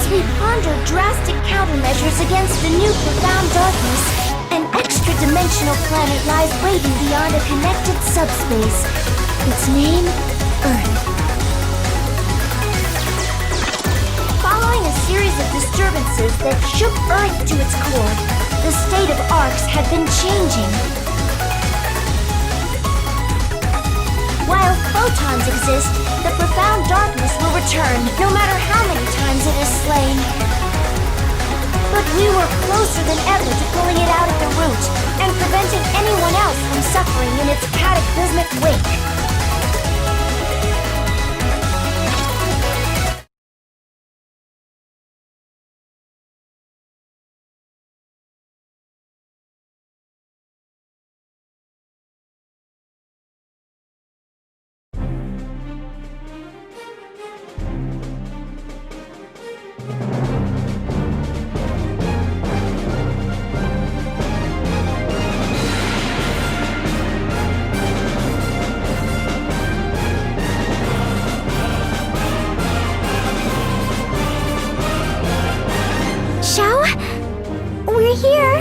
we pondered drastic countermeasures against the new profound darkness, an extra-dimensional planet lies waiting beyond a connected subspace. Its name, Earth. Following a series of disturbances that shook Earth to its core, the state of arcs had been changing. While photons exist, the profound darkness will return, no matter how many times it is slain. But we were closer than ever to pulling it out at the root, and preventing anyone else from suffering in its cataclysmic wake. We're here.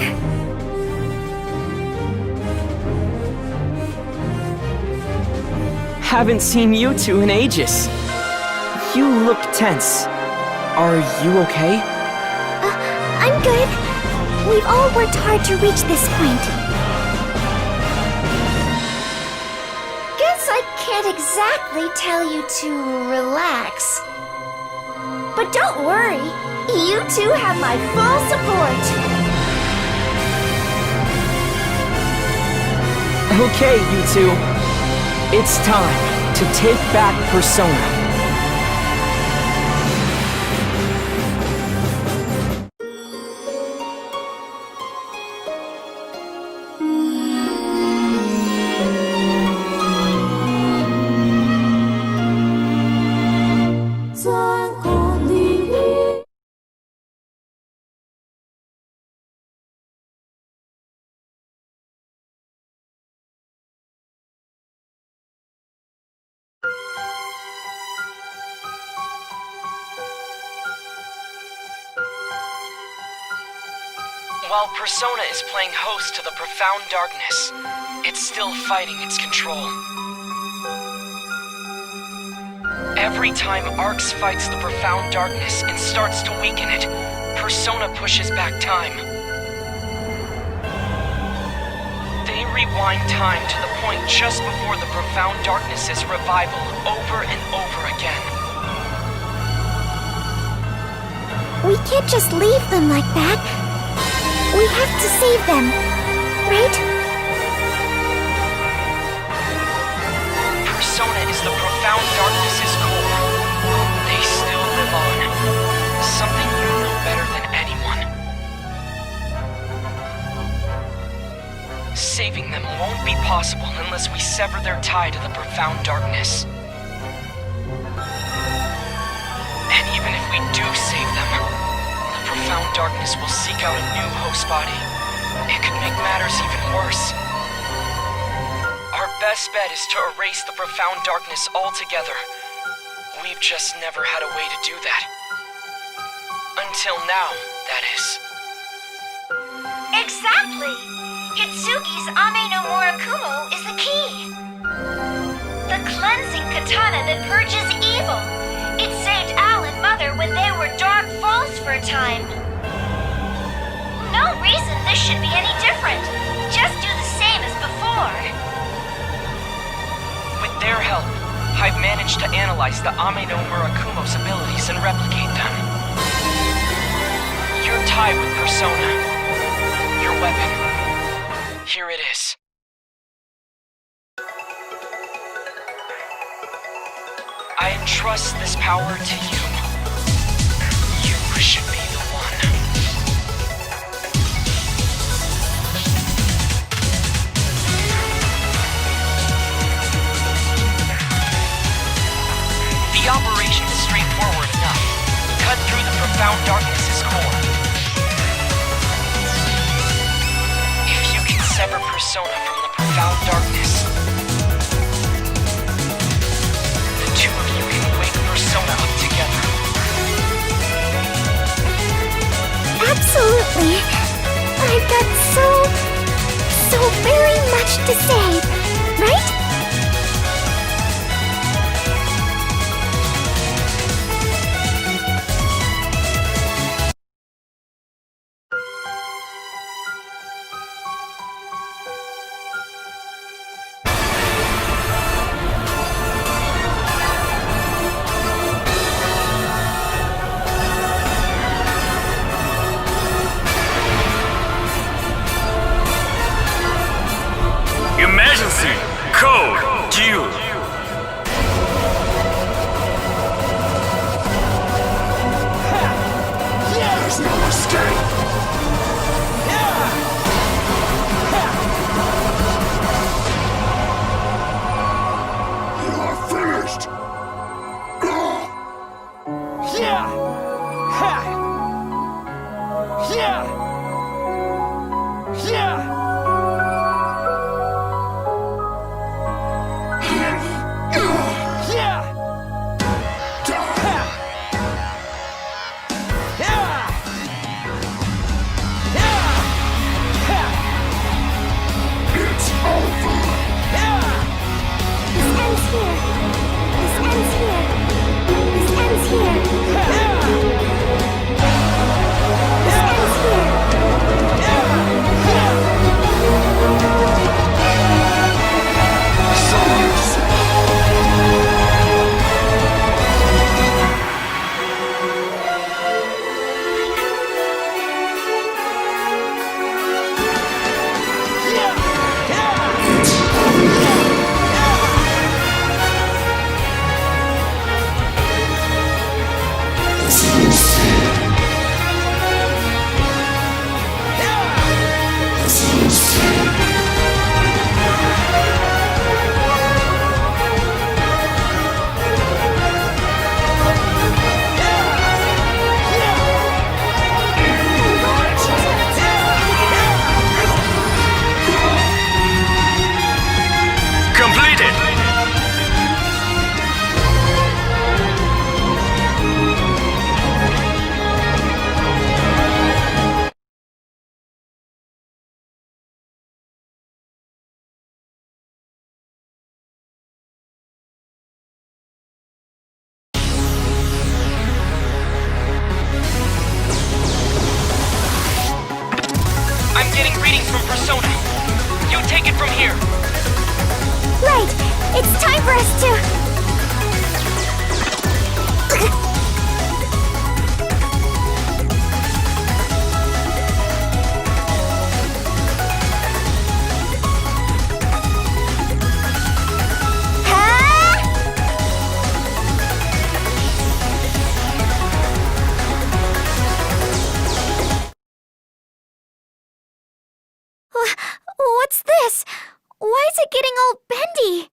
Haven't seen you two in ages. You look tense. Are you okay? I'm good. We've all worked hard to reach this point. Guess I can't exactly tell you to relax. But don't worry, you two have my full support. Okay, you two. It's time to take back Persona. While Persona is playing host to the profound darkness, it's still fighting its control. Every time Arx fights the profound darkness and starts to weaken it, Persona pushes back time. They rewind time to the point just before the profound darkness's revival over and over again. We can't just leave them like that. We have to save them, right? Persona is the profound darkness's core. They still live on. Something you know better than anyone. Saving them won't be possible unless we sever their tie to the profound darkness. And even if we do save them, the profound darkness will seek out a new host body. It could make matters even worse. Our best bet is to erase the profound darkness altogether. We've just never had a way to do that. Until now, that is. Exactly! Hitsugi's Ame no Murakumo is the key. The cleansing katana that purges evil. It saved Al and Mother when they were Dark Falls for a time. No reason this should be any different. Just do the same as before. With their help, I've managed to analyze the Ame no Murakumo's abilities and replicate them. Your tie with Persona. Your weapon. Here it is. I entrust this power to you. You should be the one. The operation is straightforward enough. Cut through the profound darkness's core. If you can sever Persona from the profound darkness, the two of you can wake Persona up together. Definitely. I've got so very much to say, right? Emergency! Code due! There's no escape! You're finished! It's over! This ends here. This ends here. This ends here. This ends here. Completed! I'm getting readings from Persona. You take it from here. Right! It's time for us to... What's this? Why is it getting all bendy?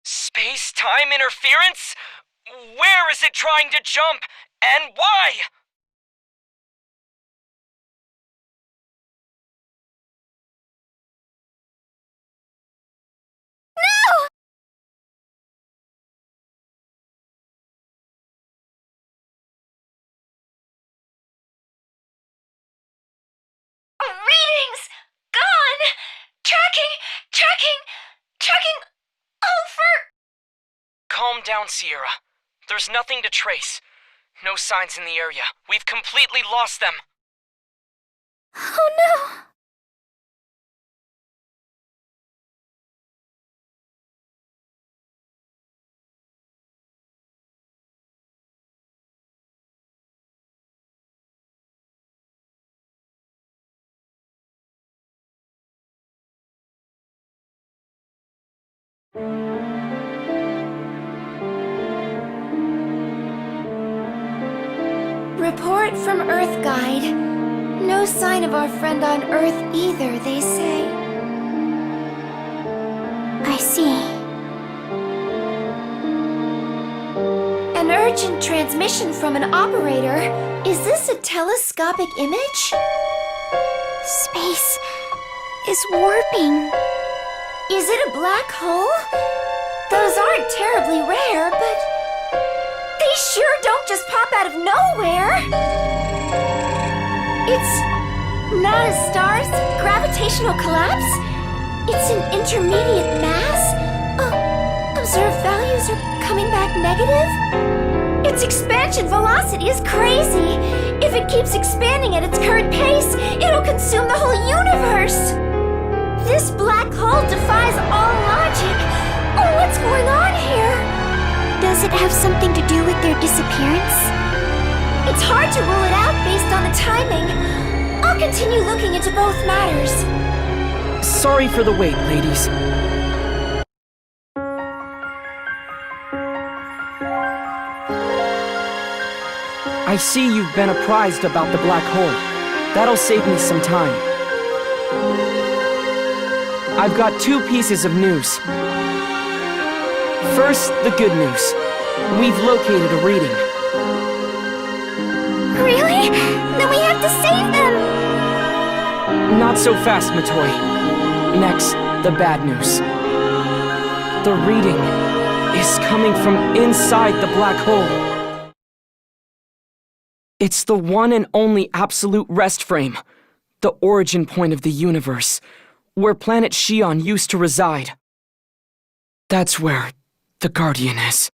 Space-time interference? Where is it trying to jump? And why? No! Readings! Gone! Tracking over! Calm down, Sierra. There's nothing to trace. No signs in the area. We've completely lost them. Oh no! Report from Earth Guide. No sign of our friend on Earth either, they say. I see. An urgent transmission from an operator. Is this a telescopic image? Space is warping. Is it a black hole? Those aren't terribly rare, but they sure don't just pop out of nowhere. It's not a star's gravitational collapse. It's an intermediate mass. Observed values are coming back negative. Its expansion velocity is crazy. If it keeps expanding at its current pace, it'll consume the whole universe. This black hole defies all logic. Oh, what's going on here? Does it have something to do with their disappearance? It's hard to rule it out based on the timing. I'll continue looking into both matters. Sorry for the wait, ladies. I see you've been apprised about the black hole. That'll save me some time. I've got 2 pieces of news. First, the good news. We've located a reading. Really? Then we have to save them! Not so fast, Matoi. Next, the bad news. The reading is coming from inside the black hole. It's the one and only absolute rest frame, the origin point of the universe, where planet Xion used to reside. That's where the Guardian is.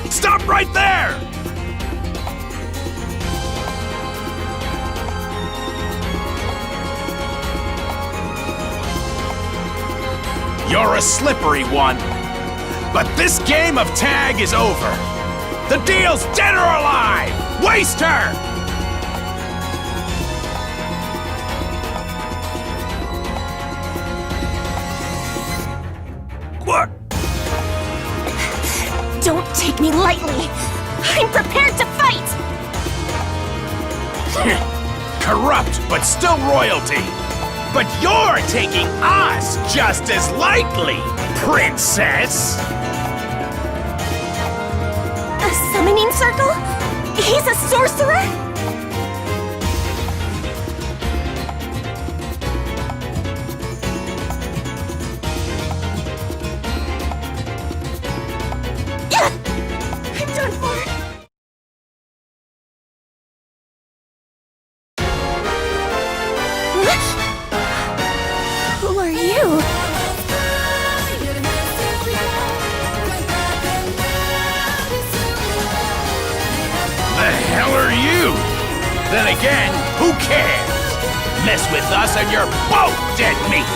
Stop right there! You're a slippery one. But this game of tag is over. The deal's dead or alive! Waste her! What? Don't take me lightly! I'm prepared to fight! Corrupt, but still royalty. But you're taking us just as lightly, princess! A summoning circle? He's a sorcerer? I'm done for. Who are you? The hell are you? Then again, who cares? Mess with us and you're both dead meat!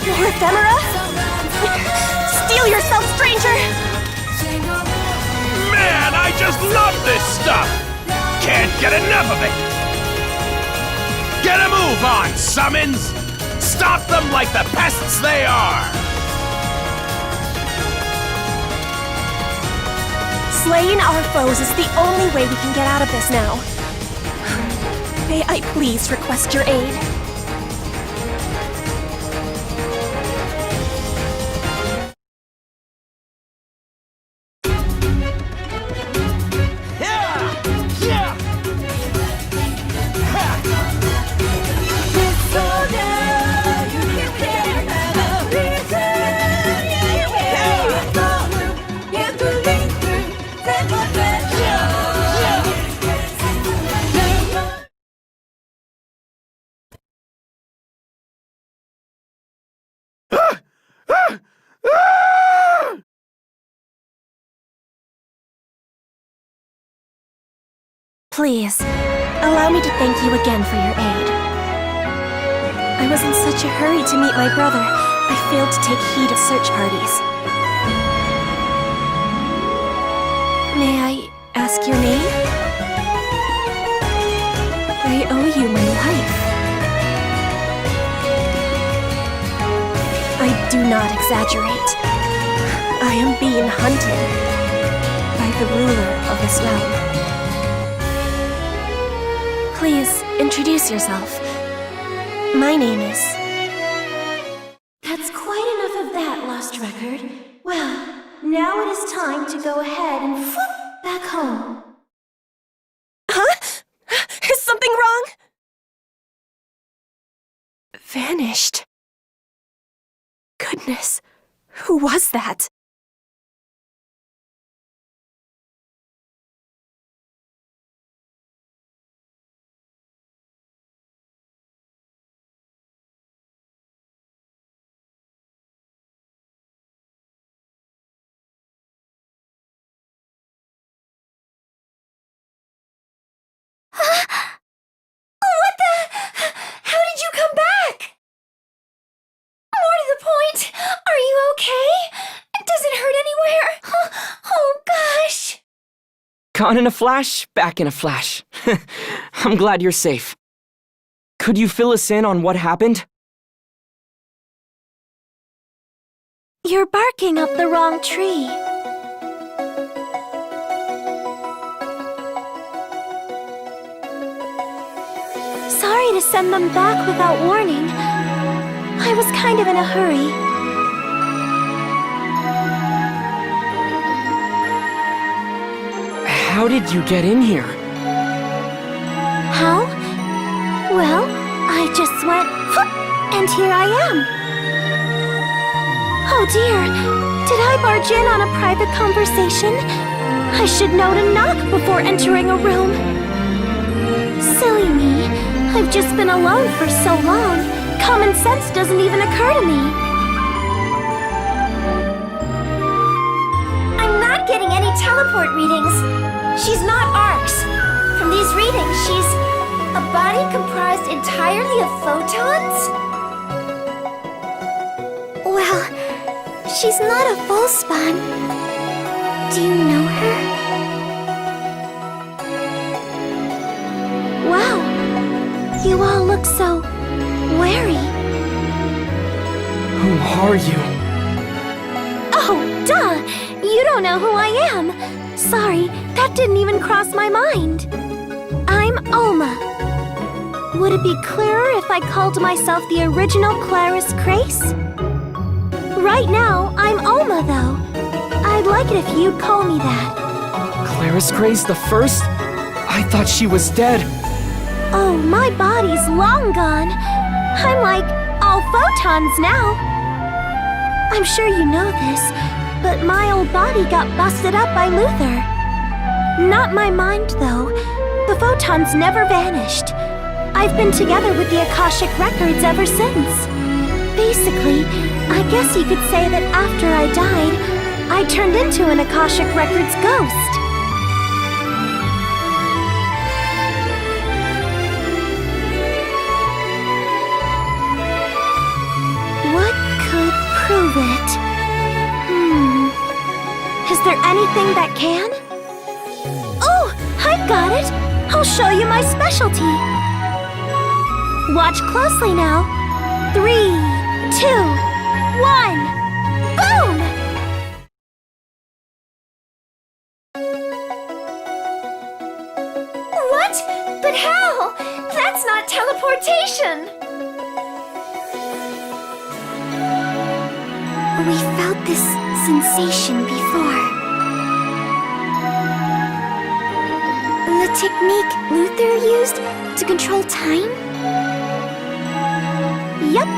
More ephemera? Steel yourself, stranger! Man, I just love this stuff! Can't get enough of it! Get a move on, summons! Stop them like the pests they are! Slaying our foes is the only way we can get out of this now. May I please request your aid? Please, allow me to thank you again for your aid. I was in such a hurry to meet my brother, I failed to take heed of search parties. May I ask your name? I owe you my life. I do not exaggerate. I am being hunted by the ruler of this realm. Please introduce yourself. My name is... That's quite enough of that, Lost Record. Well, now it is time to go ahead and whoop back home. Huh? Is something wrong? Vanished. Goodness, who was that? What the? How did you come back? More to the point, are you okay? Does it hurt anywhere? Oh gosh. Gone in a flash, back in a flash. I'm glad you're safe. Could you fill us in on what happened? You're barking up the wrong tree. Sorry to send them back without warning. I was kind of in a hurry. How did you get in here? How? Well, I just went, whoop, and here I am. Oh dear, did I barge in on a private conversation? I should know to knock before entering a room. Silly me, I've just been alone for so long. Common sense doesn't even occur to me. I'm not getting any teleport readings. She's not Arcs. From these readings, she's a body comprised entirely of photons? Well, she's not a full spawn. Do you know her? Wow, you all look so wary. Who are you? Oh, duh! You don't know who I am. Sorry, that didn't even cross my mind. I'm Alma. Would it be clearer if I called myself the original Claris Crace? Right now, I'm Alma, though. I'd like it if you'd call me that. Claris Grace the First? I thought she was dead. Oh, my body's long gone. I'm like all photons now. I'm sure you know this, but my old body got busted up by Luther. Not my mind, though. The photons never vanished. I've been together with the Akashic Records ever since. Basically, I guess you could say that after I died, I turned into an Akashic Records ghost. What could prove it? Is there anything that can? Oh, I've got it! I'll show you my specialty. Watch closely now. 3, 2, 1. Boom! What? But how? That's not teleportation! We felt this sensation before. The technique Luther used to control time? Yep.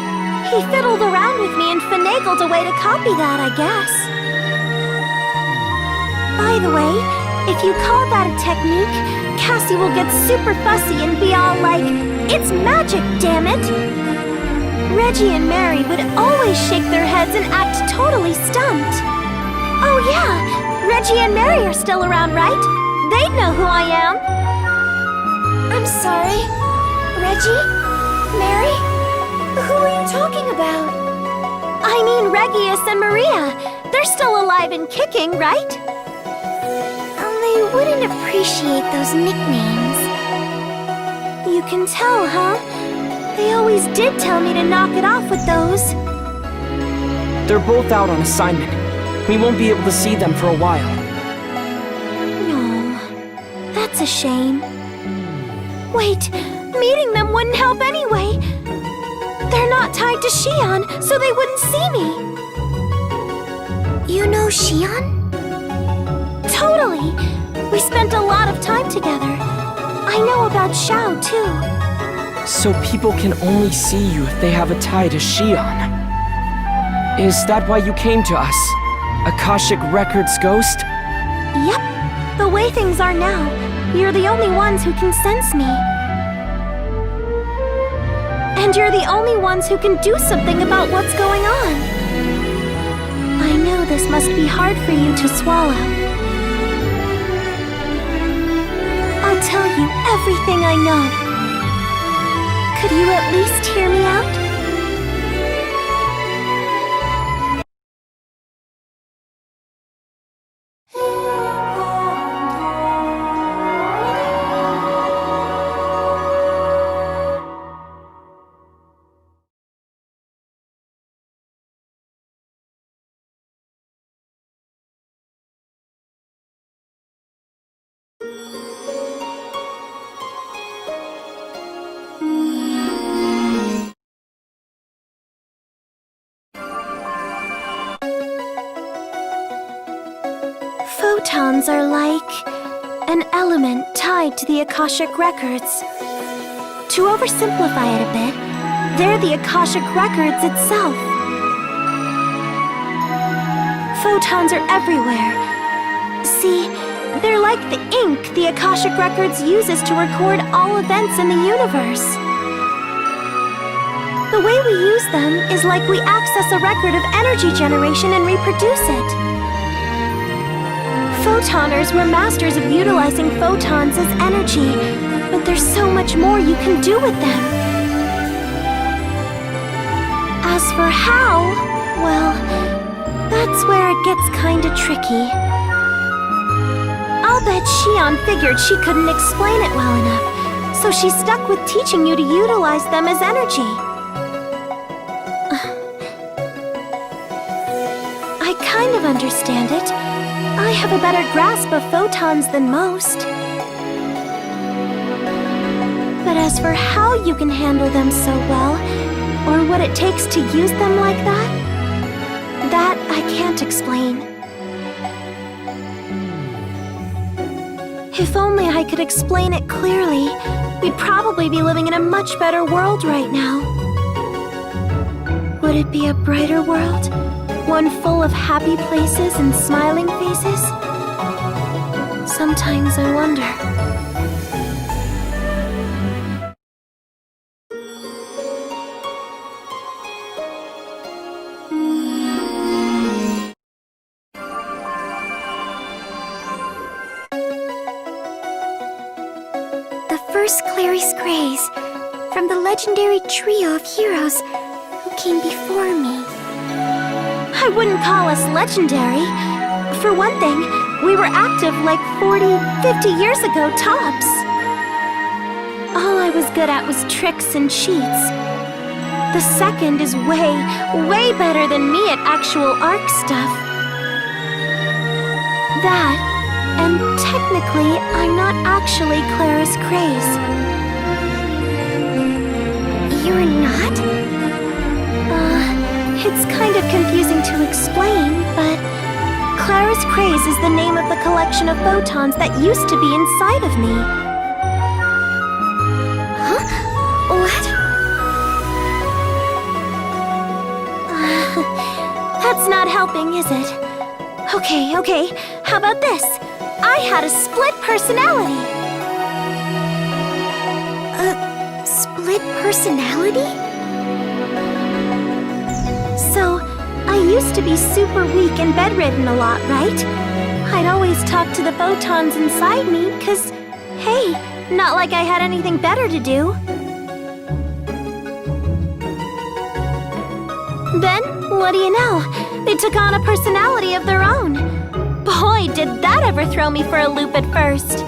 He fiddled around with me and finagled a way to copy that, I guess. By the way, if you call that a technique, Cassie will get super fussy and be all like, "It's magic, damn it!" Reggie and Mary would always shake their heads and act totally stumped. Oh yeah, Reggie and Mary are still around, right? They'd know who I am. I'm sorry. Reggie? Mary? Who are you talking about? I mean Regius and Maria. They're still alive and kicking, right? I wouldn't appreciate those nicknames. You can tell, huh? They always did tell me to knock it off with those. They're both out on assignment. We won't be able to see them for a while. No, that's a shame. Wait, meeting them wouldn't help anyway. They're not tied to Shion, so they wouldn't see me. You know Shion? Totally! We spent a lot of time together. I know about Xiao, too. So people can only see you if they have a tie to Shion. Is that why you came to us? Akashic Records ghost? Yep. The way things are now, you're the only ones who can sense me. And you're the only ones who can do something about what's going on. I know this must be hard for you to swallow. I'll tell you everything I know. Could you at least hear me out? Photons are like an element tied to the Akashic Records. To oversimplify it a bit, they're the Akashic Records itself. Photons are everywhere. See, they're like the ink the Akashic Records uses to record all events in the universe. The way we use them is like we access a record of energy generation and reproduce it. Photoners were masters of utilizing photons as energy, but there's so much more you can do with them. As for how, well, that's where it gets kinda tricky. I'll bet Shion figured she couldn't explain it well enough, so she stuck with teaching you to utilize them as energy. I kind of understand it. I have a better grasp of photons than most. But as for how you can handle them so well, or what it takes to use them like that I can't explain. If only I could explain it clearly, we'd probably be living in a much better world right now. Would it be a brighter world? One full of happy places and smiling faces? Sometimes I wonder. The first Clary's Grays, from the legendary trio of heroes who came before me. I wouldn't call us legendary. For one thing, we were active like 40, 50 years ago tops. All I was good at was tricks and cheats. The second is way, way better than me at actual arc stuff. That, and technically, I'm not actually Clara's Craze. You're not? It's kind of confusing to explain, but Clara's Craze is the name of the collection of photons that used to be inside of me. Huh? What? That's not helping, is it? Okay, how about this? I had a split personality. A split personality? So, I used to be super weak and bedridden a lot, right? I'd always talk to the photons inside me, 'cause, hey, not like I had anything better to do. Then, what do you know? They took on a personality of their own. Boy, did did that ever throw me for a loop at first?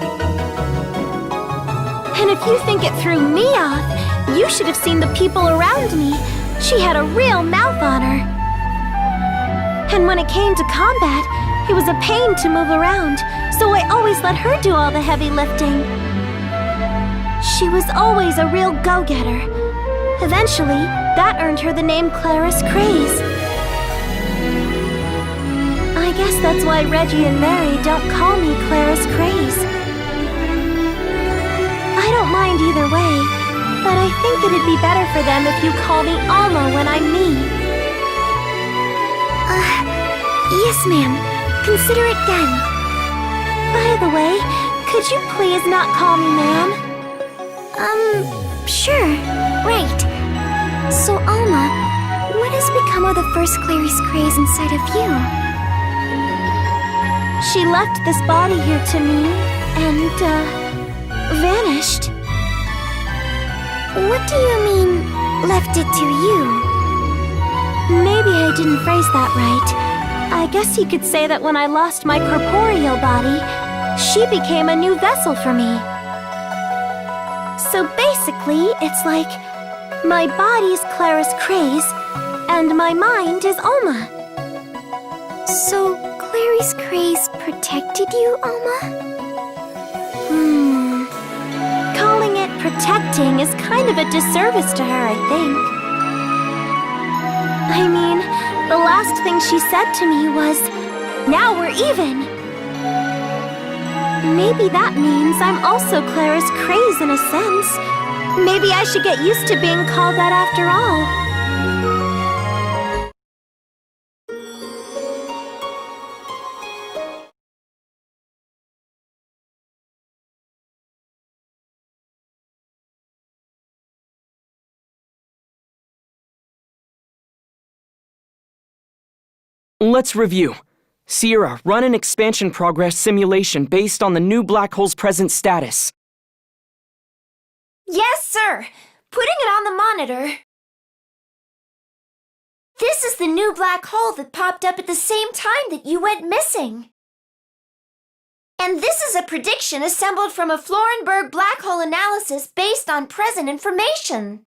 And if you think it threw me off, you should have seen the people around me. She had a real mouth on her. And when it came to combat, it was a pain to move around, so I always let her do all the heavy lifting. She was always a real go-getter. Eventually, that earned her the name Clarice Craze. I guess that's why Reggie and Mary don't call me Clarice Craze. I don't mind either way, but I think it'd be better for them if you call me Alma when I'm me. Yes, ma'am. Consider it done. By the way, could you please not call me ma'am? Sure. Right. So, Alma, what has become of the first Clarice Craze inside of you? She left this body here to me, and, vanished. What do you mean, left it to you? Maybe I didn't phrase that right. I guess you could say that when I lost my corporeal body, she became a new vessel for me. So basically, it's like my body's Clarice Craze, and my mind is Alma. So Clarice Craze protected you, Alma? Calling it protecting is kind of a disservice to her, I think. I mean, the last thing she said to me was, "Now we're even." Maybe that means I'm also Clarice Craze in a sense. Maybe I should get used to being called that after all. Let's review. Sierra, run an expansion progress simulation based on the new black hole's present status. Yes, sir! Putting it on the monitor. This is the new black hole that popped up at the same time that you went missing. And this is a prediction assembled from a Florenberg black hole analysis based on present information.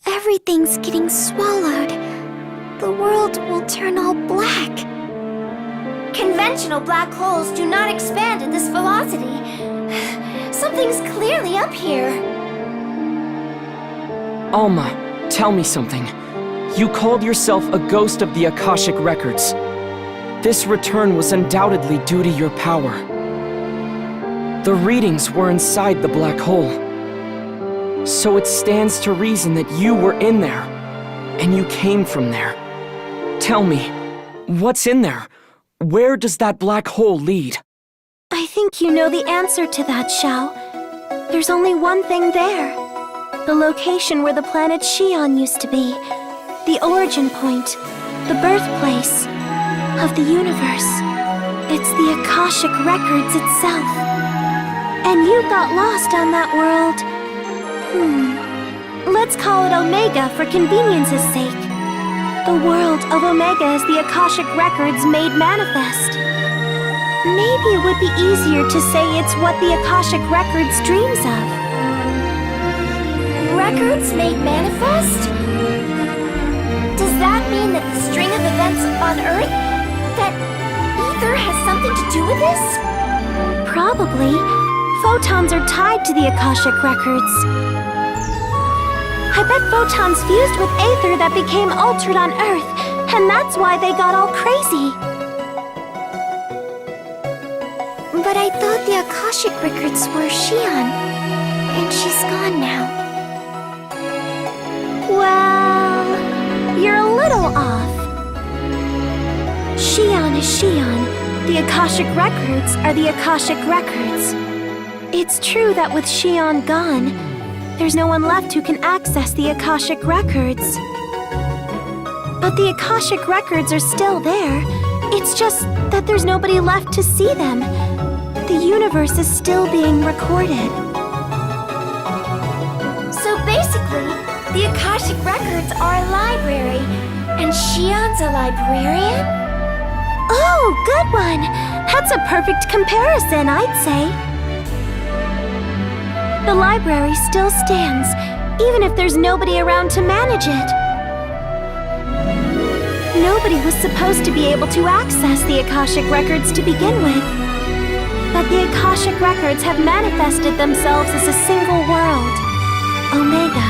Everything's getting swallowed. The world will turn all black. Conventional black holes do not expand at this velocity. Something's clearly up here. Alma, tell me something. You called yourself a ghost of the Akashic Records. This return was undoubtedly due to your power. The readings were inside the black hole. So it stands to reason that you were in there, and you came from there. Tell me, what's in there? Where does that black hole lead? I think you know the answer to that, Xiao. There's only one thing there. The location where the planet Xion used to be. The origin point. The birthplace of the universe. It's the Akashic Records itself. And you got lost on that world. Let's call it Omega for convenience's sake. The world of Omega is the Akashic Records made manifest. Maybe it would be easier to say it's what the Akashic Records dreams of. Records made manifest? Does that mean that the string of events on Earth, that ether has something to do with this? Probably. Photons are tied to the Akashic Records. I bet photons fused with aether that became altered on Earth, and that's why they got all crazy. But I thought the Akashic Records were Xion, and she's gone now. Well, you're a little off. Xion is Xion. The Akashic Records are the Akashic Records. It's true that with Xion gone, there's no one left who can access the Akashic Records. But the Akashic records are still there. It's just that there's nobody left to see them. The universe is still being recorded. So basically, the Akashic records are a library, and Shion's a librarian? Oh, good one! That's a perfect comparison, I'd say. The library still stands, even if there's nobody around to manage it. Nobody was supposed to be able to access the Akashic records to begin with. But the Akashic records have manifested themselves as a single world, Omega.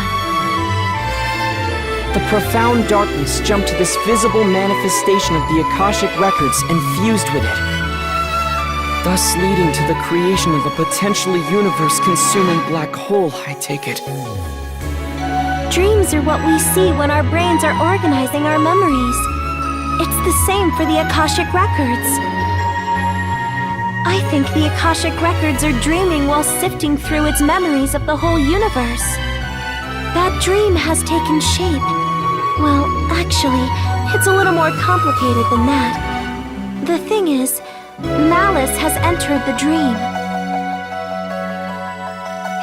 The profound darkness jumped to this visible manifestation of the Akashic records and fused with it, thus leading to the creation of a potentially universe-consuming black hole, I take it. Dreams are what we see when our brains are organizing our memories. It's the same for the Akashic records. I think the Akashic records are dreaming while sifting through its memories of the whole universe. That dream has taken shape. Well, actually, it's a little more complicated than that. The thing is, Malice has entered the dream.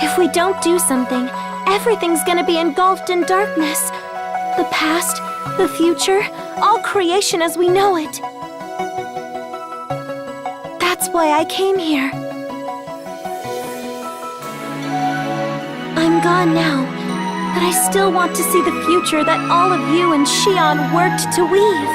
If we don't do something, everything's gonna be engulfed in darkness. The past, the future, all creation as we know it. That's why I came here. I'm gone now, but I still want to see the future that all of you and Shion worked to weave.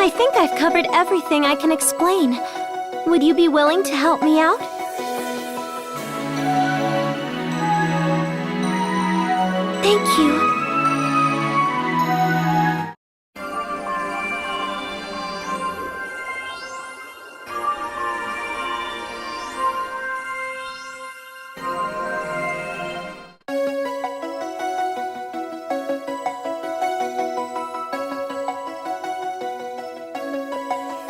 I think I've covered everything I can explain. Would you be willing to help me out? Thank you.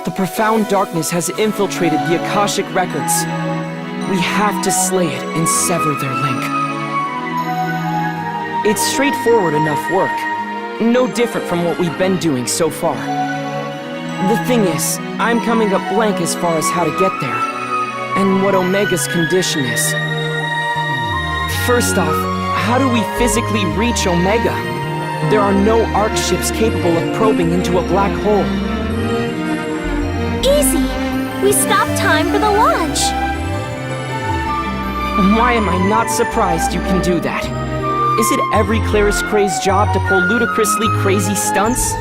The profound darkness has infiltrated the Akashic records. We have to slay it and sever their link. It's straightforward enough work, no different from what we've been doing so far. The thing is, I'm coming up blank as far as how to get there, and what Omega's condition is. First off, how do we physically reach Omega? There are no ARC ships capable of probing into a black hole. Easy! We stopped time for the launch! Why am I not surprised you can do that? Is it every Claris Cray's job to pull ludicrously crazy stunts?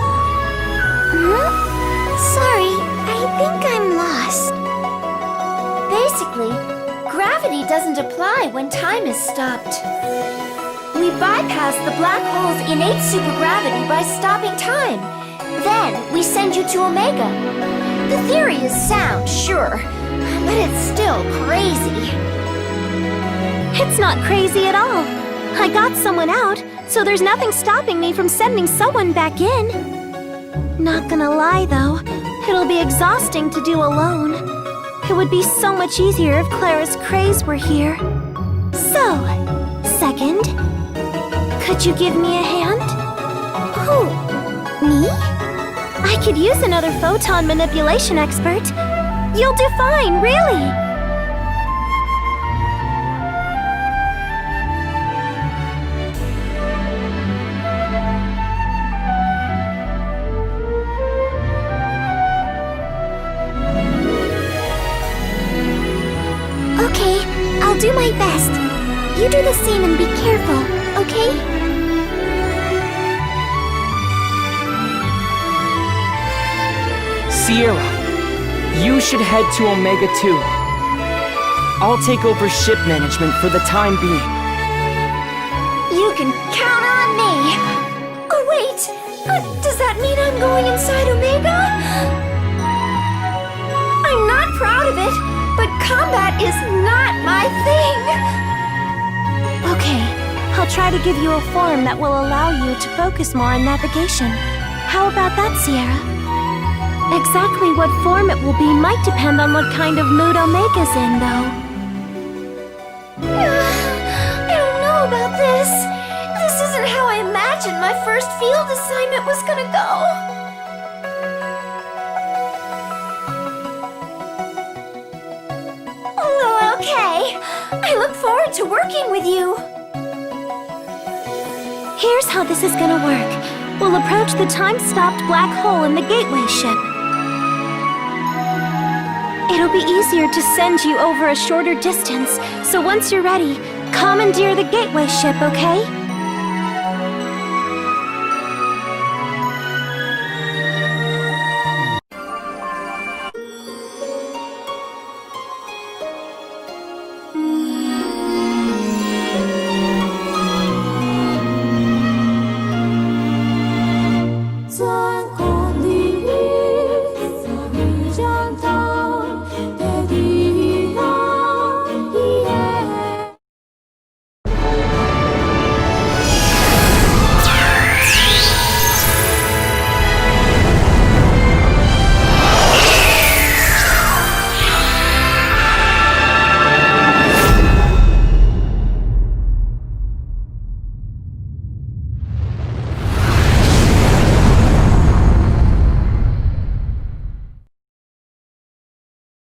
Sorry, I think I'm lost. Basically, gravity doesn't apply when time is stopped. We bypass the black hole's innate supergravity by stopping time. Then, we send you to Omega. The theory is sound, sure, but it's still crazy. It's not crazy at all. I got someone out, so there's nothing stopping me from sending someone back in. Not gonna lie, though, it'll be exhausting to do alone. It would be so much easier if Claris Craze were here. So, second, could you give me a hand? Who? Me? I could use another photon manipulation expert. You'll do fine, really! Okay, I'll do my best. You do the same and be careful, okay? Sierra, you should head to Omega 2. I'll take over ship management for the time being. You can count on me! Oh wait! Does that mean I'm going inside Omega? I'm not proud of it, but combat is not my thing! Okay, I'll try to give you a form that will allow you to focus more on navigation. How about that, Sierra? Exactly what form it will be might depend on what kind of mood Omega's in, though. I don't know about this. This isn't how I imagined my first field assignment was gonna go. Well, okay. I look forward to working with you. Here's how this is gonna work. We'll approach the time-stopped black hole in the gateway ship. It'll be easier to send you over a shorter distance, so once you're ready, commandeer the gateway ship, okay?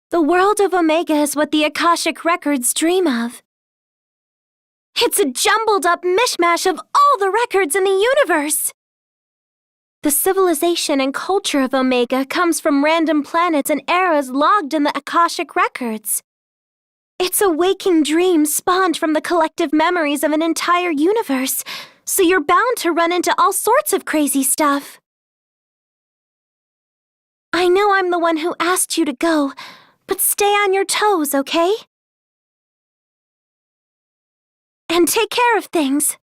The world of Omega is what the Akashic Records dream of. It's a jumbled-up mishmash of all the records in the universe. The civilization and culture of Omega comes from random planets and eras logged in the Akashic Records. It's a waking dream spawned from the collective memories of an entire universe, so you're bound to run into all sorts of crazy stuff. I know I'm the one who asked you to go, but stay on your toes, okay? And take care of things.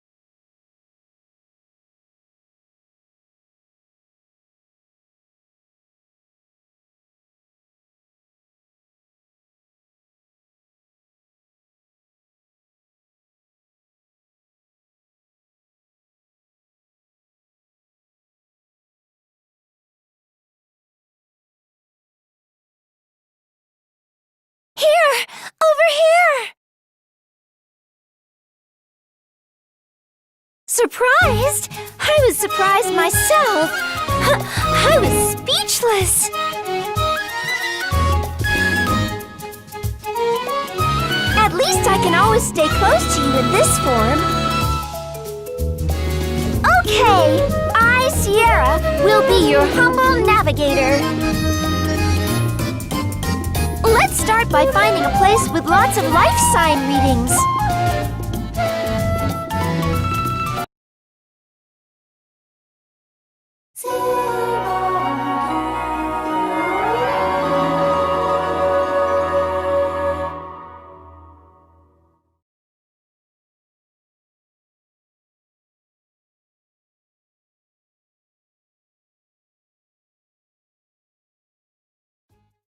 Here! Over here! Surprised? I was surprised myself. I was speechless. At least I can always stay close to you in this form. Okay, I, Sierra, will be your humble navigator. Let's start by finding a place with lots of life sign readings.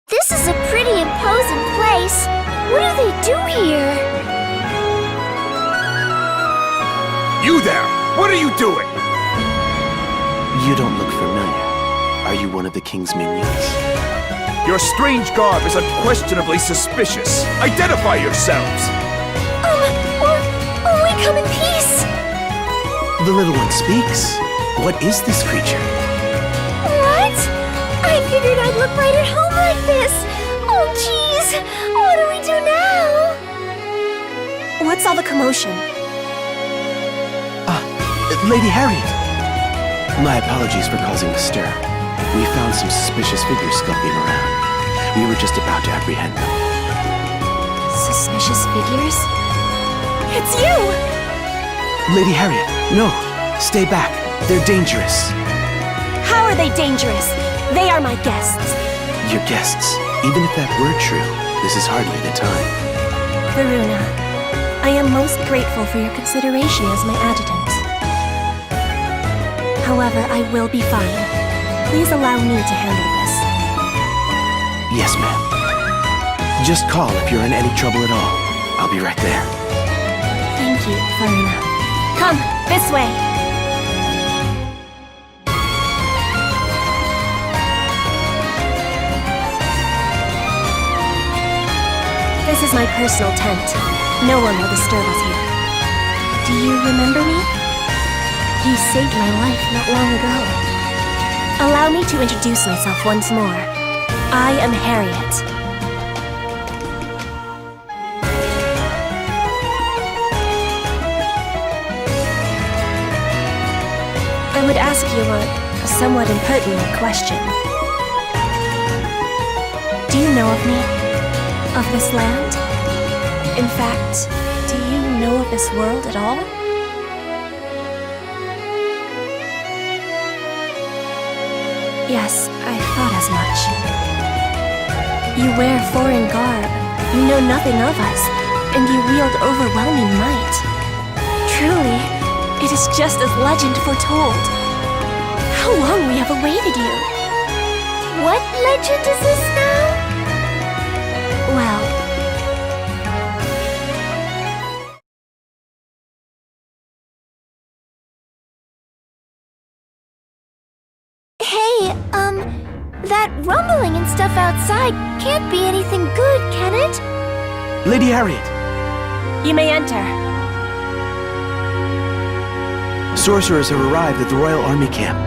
This is a pretty imposing place. What do they do here? You there! What are you doing? You don't look familiar. Are you one of the king's minions? Your strange garb is unquestionably suspicious. Identify yourselves! Only come in peace. The little one speaks. What is this creature? What? I figured I'd look right at home like this. Oh, jeez. What do we do now? What's all the commotion? Lady Harriet! My apologies for causing a stir. We found some suspicious figures skulking around. We were just about to apprehend them. Suspicious figures? It's you! Lady Harriet, no! Stay back. They're dangerous. How are they dangerous? They are my guests. Your guests. Even if that were true, this is hardly the time. Varuna, I am most grateful for your consideration as my adjutant. However, I will be fine. Please allow me to handle this. Yes, ma'am. Just call if you're in any trouble at all. I'll be right there. Thank you, Varuna. Come, this way. This is my personal tent. No one will disturb us here. Do you remember me? You saved my life not long ago. Allow me to introduce myself once more. I am Harriet. I would ask you a somewhat impertinent question. Do you know of me? Of this land? In fact, do you know of this world at all? Yes, I thought as much. You wear foreign garb, you know nothing of us, and you wield overwhelming might. Truly, it is just as legend foretold. How long we have awaited you! What legend is this now? Well... Hey, that rumbling and stuff outside can't be anything good, can it? Lady Harriet, You may enter. sorcerers have arrived at the Royal Army camp.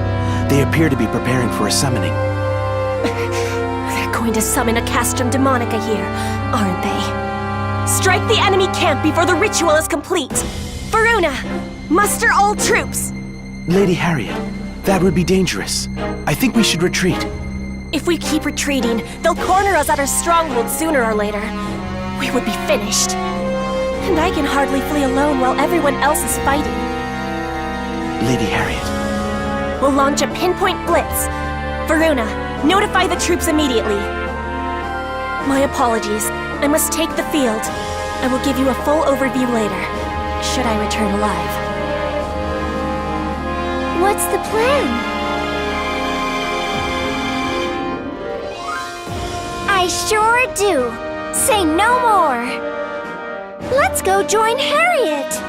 They appear to be preparing for a summoning. They're going to summon a Castrum Demonica here, aren't they? Strike the enemy camp before the ritual is complete! Varuna, muster all troops! Lady Harriet, that would be dangerous. I think we should retreat. If we keep retreating, they'll corner us at our stronghold sooner or later. We would be finished. And I can hardly flee alone while everyone else is fighting. Lady Harriet. We'll launch a pinpoint blitz. Varuna, notify the troops immediately. My apologies. I must take the field. I will give you a full overview later, should I return alive. What's the plan? I sure do. Say no more. Let's go join Harriet.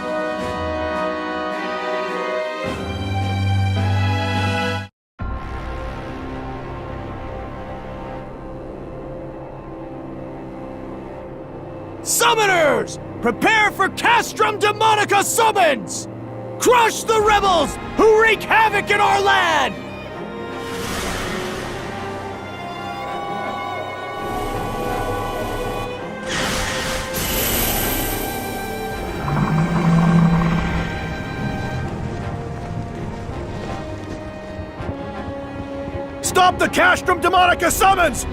Summoners! Prepare for Castrum Demonica summons! Crush the rebels who wreak havoc in our land! Stop the Castrum Demonica summons!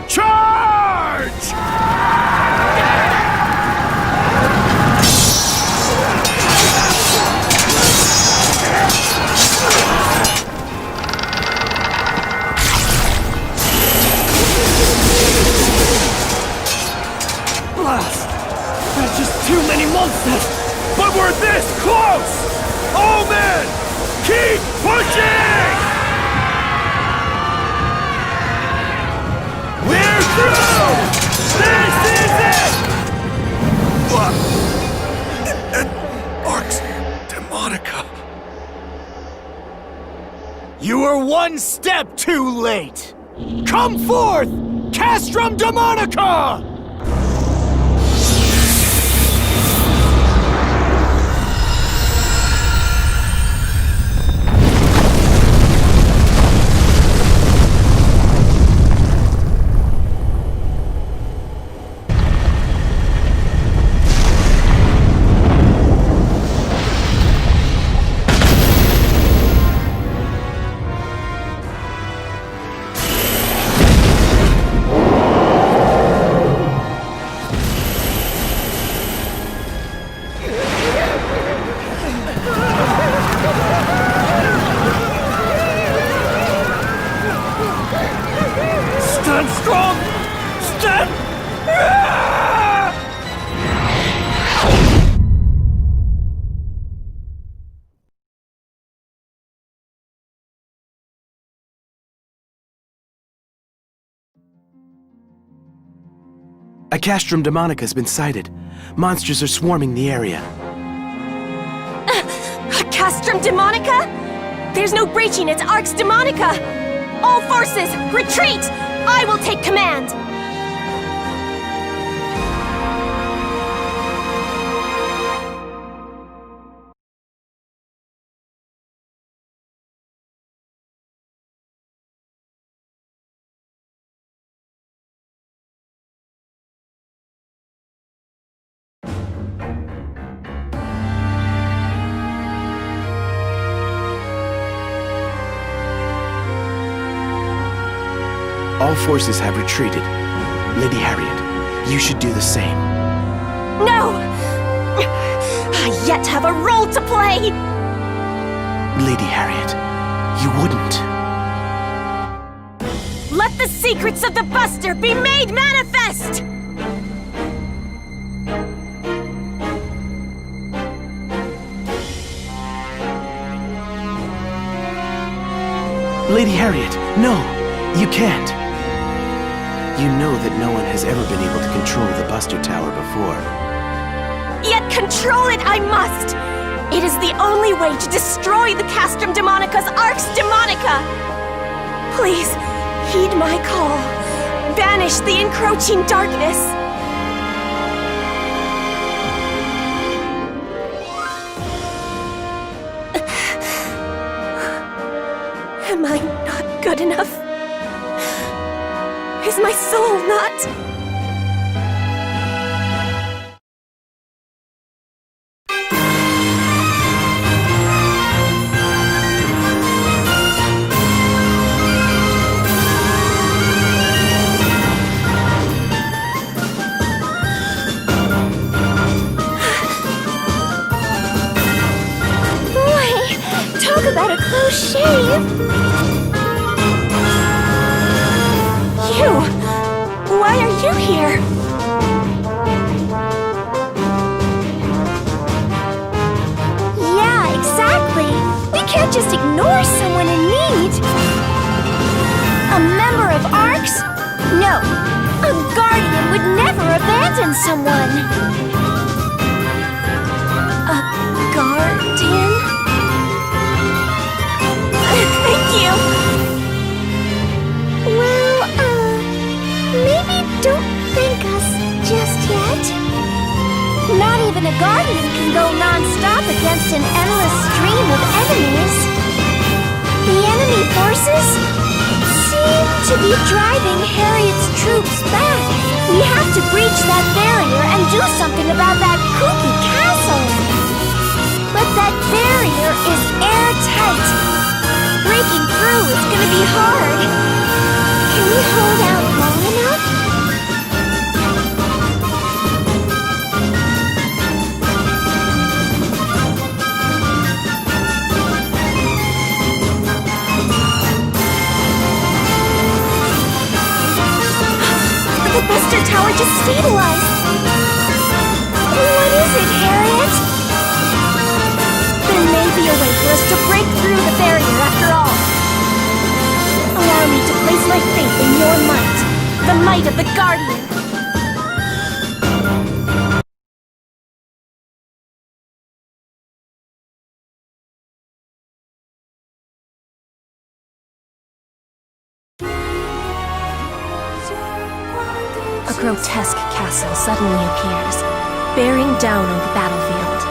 Charge! Blast! There's just too many monsters! But we're this close! Oh man! Keep pushing! We're through! This is it! What? Arx Demonica. You were one step too late! Come forth! Castrum Demonica! Stand strong! Stand! A Castrum Demonica has been sighted. Monsters are swarming the area. Castrum Demonica? There's no breaching its Arx Demonica! All forces, retreat! I will take command! All forces have retreated. Lady Harriet, you should do the same. No! I yet have a role to play! Lady Harriet, you wouldn't. Let the secrets of the Buster be made manifest! Lady Harriet, no! You can't! You know that no one has ever been able to control the Buster Tower before. Yet control it I must! It is the only way to destroy the Castrum Demonica's Arx Demonica! Please, heed my call. Banish the encroaching darkness! Am I not good enough? Is my soul not... About a close shave. You! Why are you here? Yeah, exactly. We can't just ignore someone in need. A member of Arx? No. A guardian would never abandon someone. A guardian? Thank you! Well, maybe don't thank us just yet. Not even a guardian can go non-stop against an endless stream of enemies. The enemy forces seem to be driving Harriet's troops back. We have to breach that barrier and do something about that kooky castle. But that barrier is airtight. Breaking through is gonna be hard. Can we hold out long enough? The Buster Tower just stabilized! What is it, Harriet? There may be a way for us to break through the barrier after all. Allow me to place my faith in your might, the might of the Guardian. A grotesque castle suddenly appears, bearing down on the battlefield.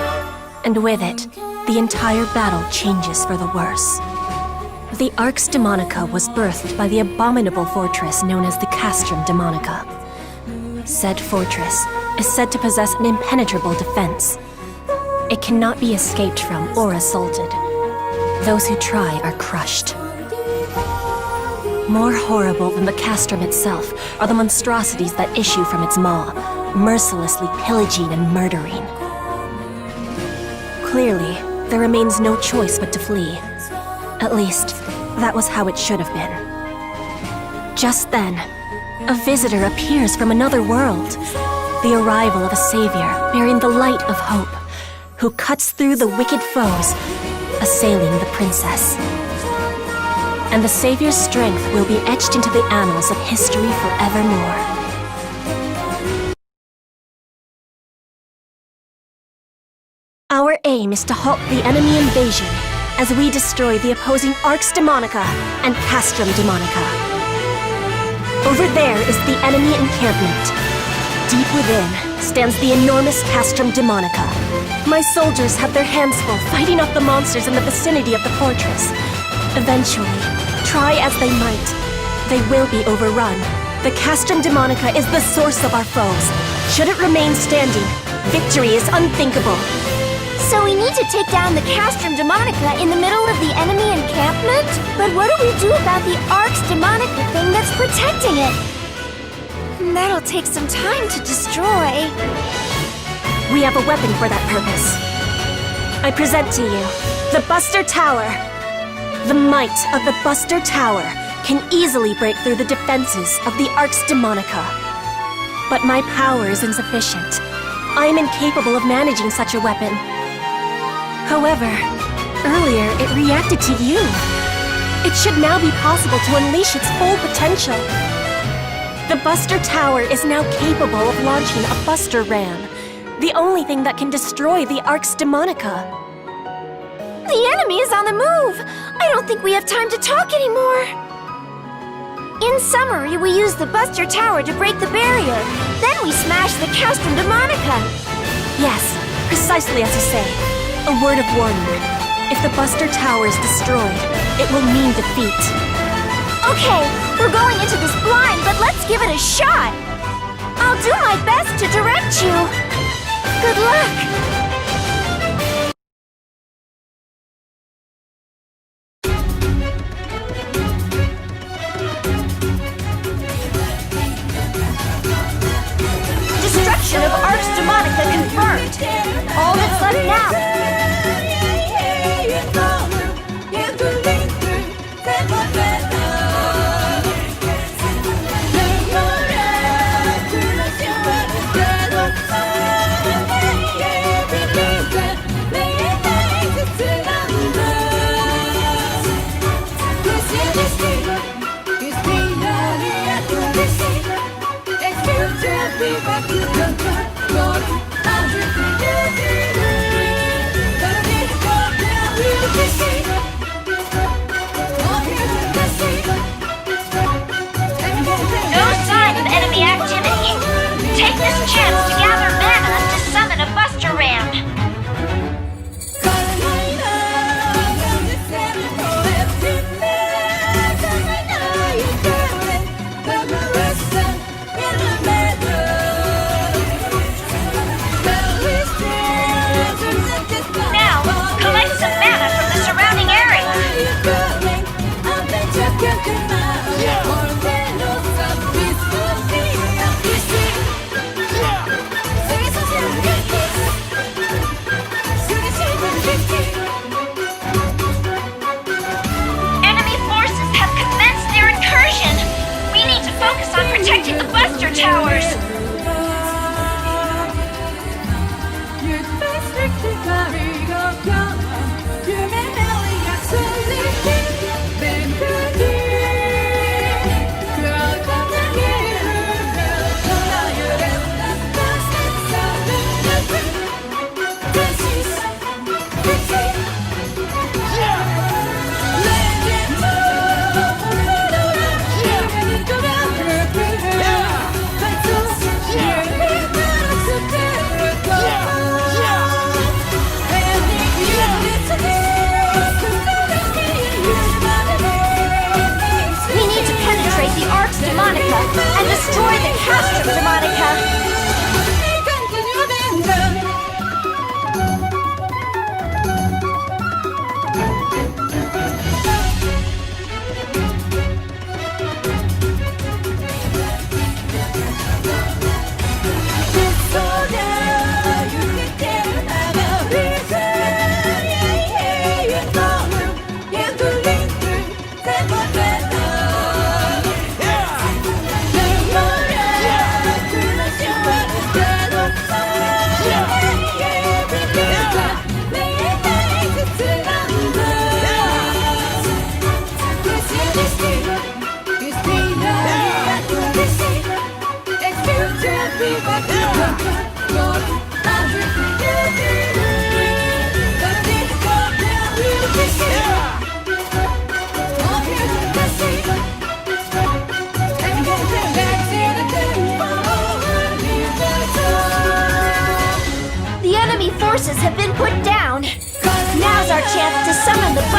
And with it, the entire battle changes for the worse. The Arx Demonica was birthed by the abominable fortress known as the Castrum Demonica. Said fortress is said to possess an impenetrable defense. It cannot be escaped from or assaulted. Those who try are crushed. More horrible than the castrum itself are the monstrosities that issue from its maw, mercilessly pillaging and murdering. Clearly, there remains no choice but to flee. At least, that was how it should have been. Just then, a visitor appears from another world. The arrival of a savior bearing the light of hope, who cuts through the wicked foes, assailing the princess. And the savior's strength will be etched into the annals of history forevermore. Our Our aim is to halt the enemy invasion as we destroy the opposing Arx Demonica and Castrum Demonica. Over there is the enemy encampment. Deep within stands the enormous Castrum Demonica. My soldiers have their hands full fighting off the monsters in the vicinity of the fortress. Eventually, try as they might, they will be overrun. The Castrum Demonica is the source of our foes. Should it remain standing, victory is unthinkable. So we need to take down the Castrum Demonica in the middle of the enemy encampment? But what do we do about the Arx Demonica thing that's protecting it? That'll take some time to destroy. We have a weapon for that purpose. I present to you the Buster Tower. The might of the Buster Tower can easily break through the defenses of the Arx Demonica. But my power is insufficient. I am incapable of managing such a weapon. However, earlier it reacted to you. It should now be possible to unleash its full potential. The Buster Tower is now capable of launching a Buster Ram, the only thing that can destroy the Arx Demonica. The enemy is on the move! I don't think we have time to talk anymore! In summary, we use the Buster Tower to break the barrier. Then we smash the Castrum Demonica. Yes, precisely as you say. A word of warning. If the Buster Tower is destroyed, it will mean defeat. Okay, we're going into this blind, but let's give it a shot! I'll do my best to direct you. Good luck! Destruction of Arx Demonica confirmed. All that's left now. No sign of enemy activity. Take this chance to gather mana to summon a Buster Ram. Now, collect some mana from the surrounding area. Enemy forces have commenced their incursion. We need to focus on protecting the Buster Towers.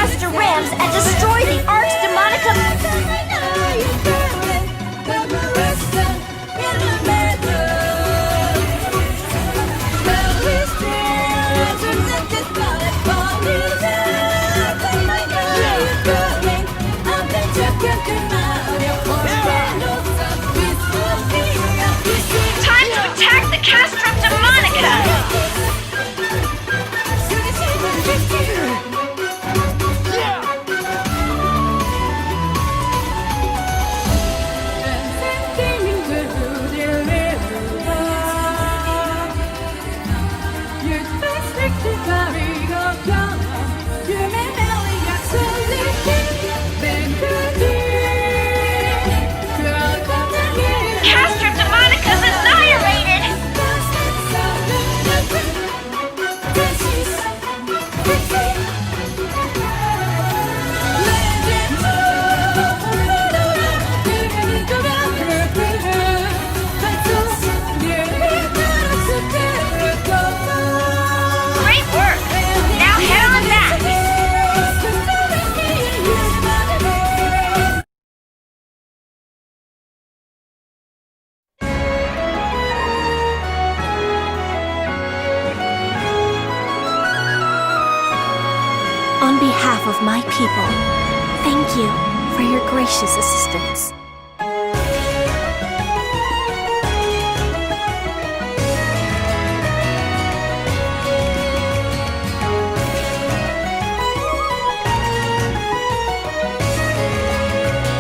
Master Rams and destroy the Arx Demonica. Time to attack the Castrum Demonica! Castrum Demonica's annihilated! Great work! Now head on back! On behalf of my people, thank you for your gracious assistance.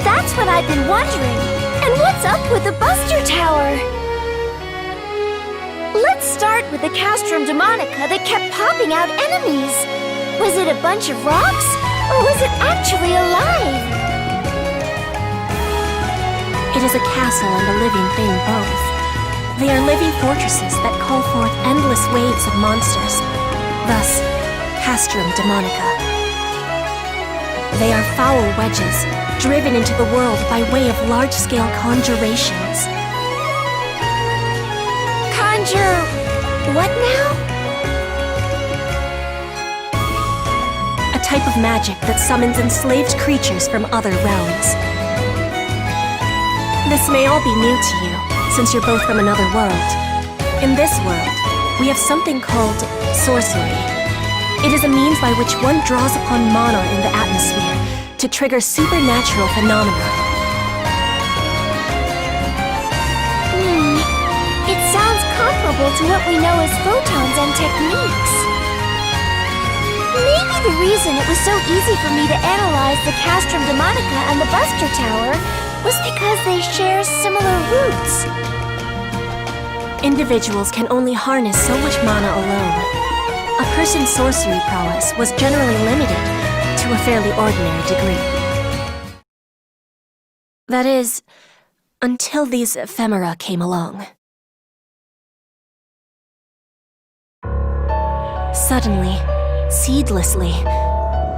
That's what I've been wondering. And what's up with the Buster Tower? Let's start with the Castrum Demonica that kept popping out enemies. Was it a bunch of rocks, or was it actually alive? It is a castle and a living thing both. They are living fortresses that call forth endless waves of monsters. Thus, Castrum Demonica. They are foul wedges, driven into the world by way of large-scale conjurations. Conjure... what now? A type of magic that summons enslaved creatures from other realms. This may all be new to you, since you're both from another world. In this world, we have something called sorcery. It is a means by which one draws upon mana in the atmosphere to trigger supernatural phenomena. It sounds comparable to what we know as photons and techniques. Maybe the reason it was so easy for me to analyze the Castrum Demonica and the Buster Tower was because they share similar roots. Individuals can only harness so much mana alone. A person's sorcery prowess was generally limited to a fairly ordinary degree. That is, until these ephemera came along. Suddenly, seedlessly,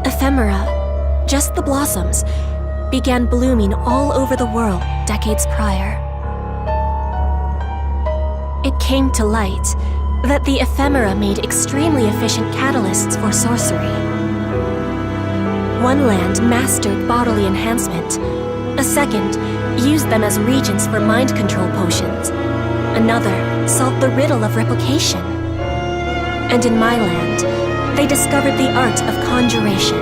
ephemera, just the blossoms, began blooming all over the world decades prior. It came to light that the ephemera made extremely efficient catalysts for sorcery. One land mastered bodily enhancement. A second used them as regents for mind control potions. Another solved the riddle of replication. And in my land, they discovered the art of conjuration.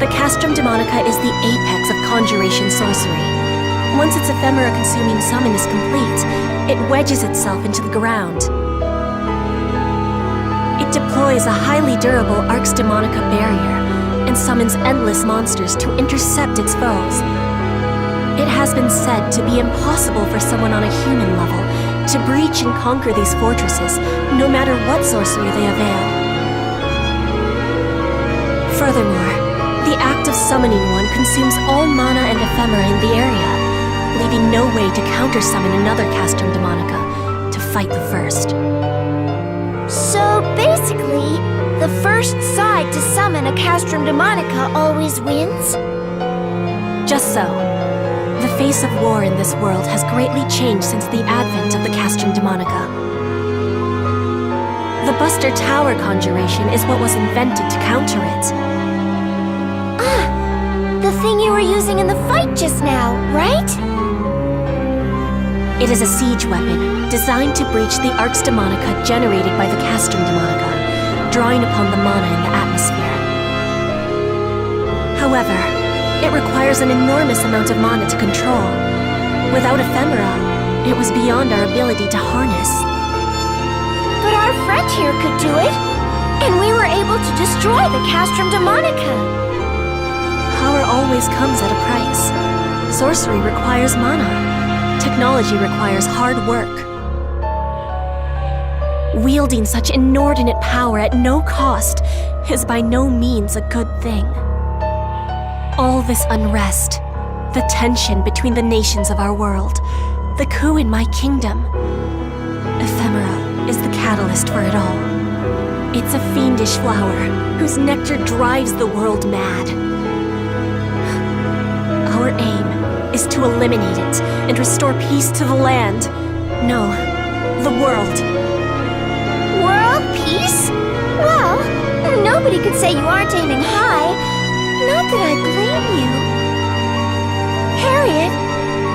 The Castrum Demonica is the apex of conjuration sorcery. Once its ephemera-consuming summon is complete, it wedges itself into the ground. It deploys a highly durable Arx Demonica barrier and summons endless monsters to intercept its foes. It has been said to be impossible for someone on a human level to breach and conquer these fortresses, no matter what sorcery they avail. Furthermore, the act of summoning one consumes all mana and ephemera in the area, leaving no way to counter-summon another Castrum Demonica to fight the first. So basically, the first side to summon a Castrum Demonica always wins? Just so. The face of war in this world has greatly changed since the advent of the Castrum Demonica. The Buster Tower conjuration is what was invented to counter it. The thing you were using in the fight just now, right? It is a siege weapon designed to breach the Arx Demonica generated by the Castrum Demonica, drawing upon the mana in the atmosphere. However, it requires an enormous amount of mana to control. Without ephemera, it was beyond our ability to harness. But our friend here could do it, and we were able to destroy the Castrum Demonica. Power always comes at a price. Sorcery requires mana. Technology requires hard work. Wielding such inordinate power at no cost is by no means a good thing. All this unrest, the tension between the nations of our world, the coup in my kingdom. Ephemera is the catalyst for it all. It's a fiendish flower whose nectar drives the world mad. Our aim is to eliminate it and restore peace to the land. No, the world. World peace? Well, nobody could say you aren't aiming high. Not that I blame you. Harriet,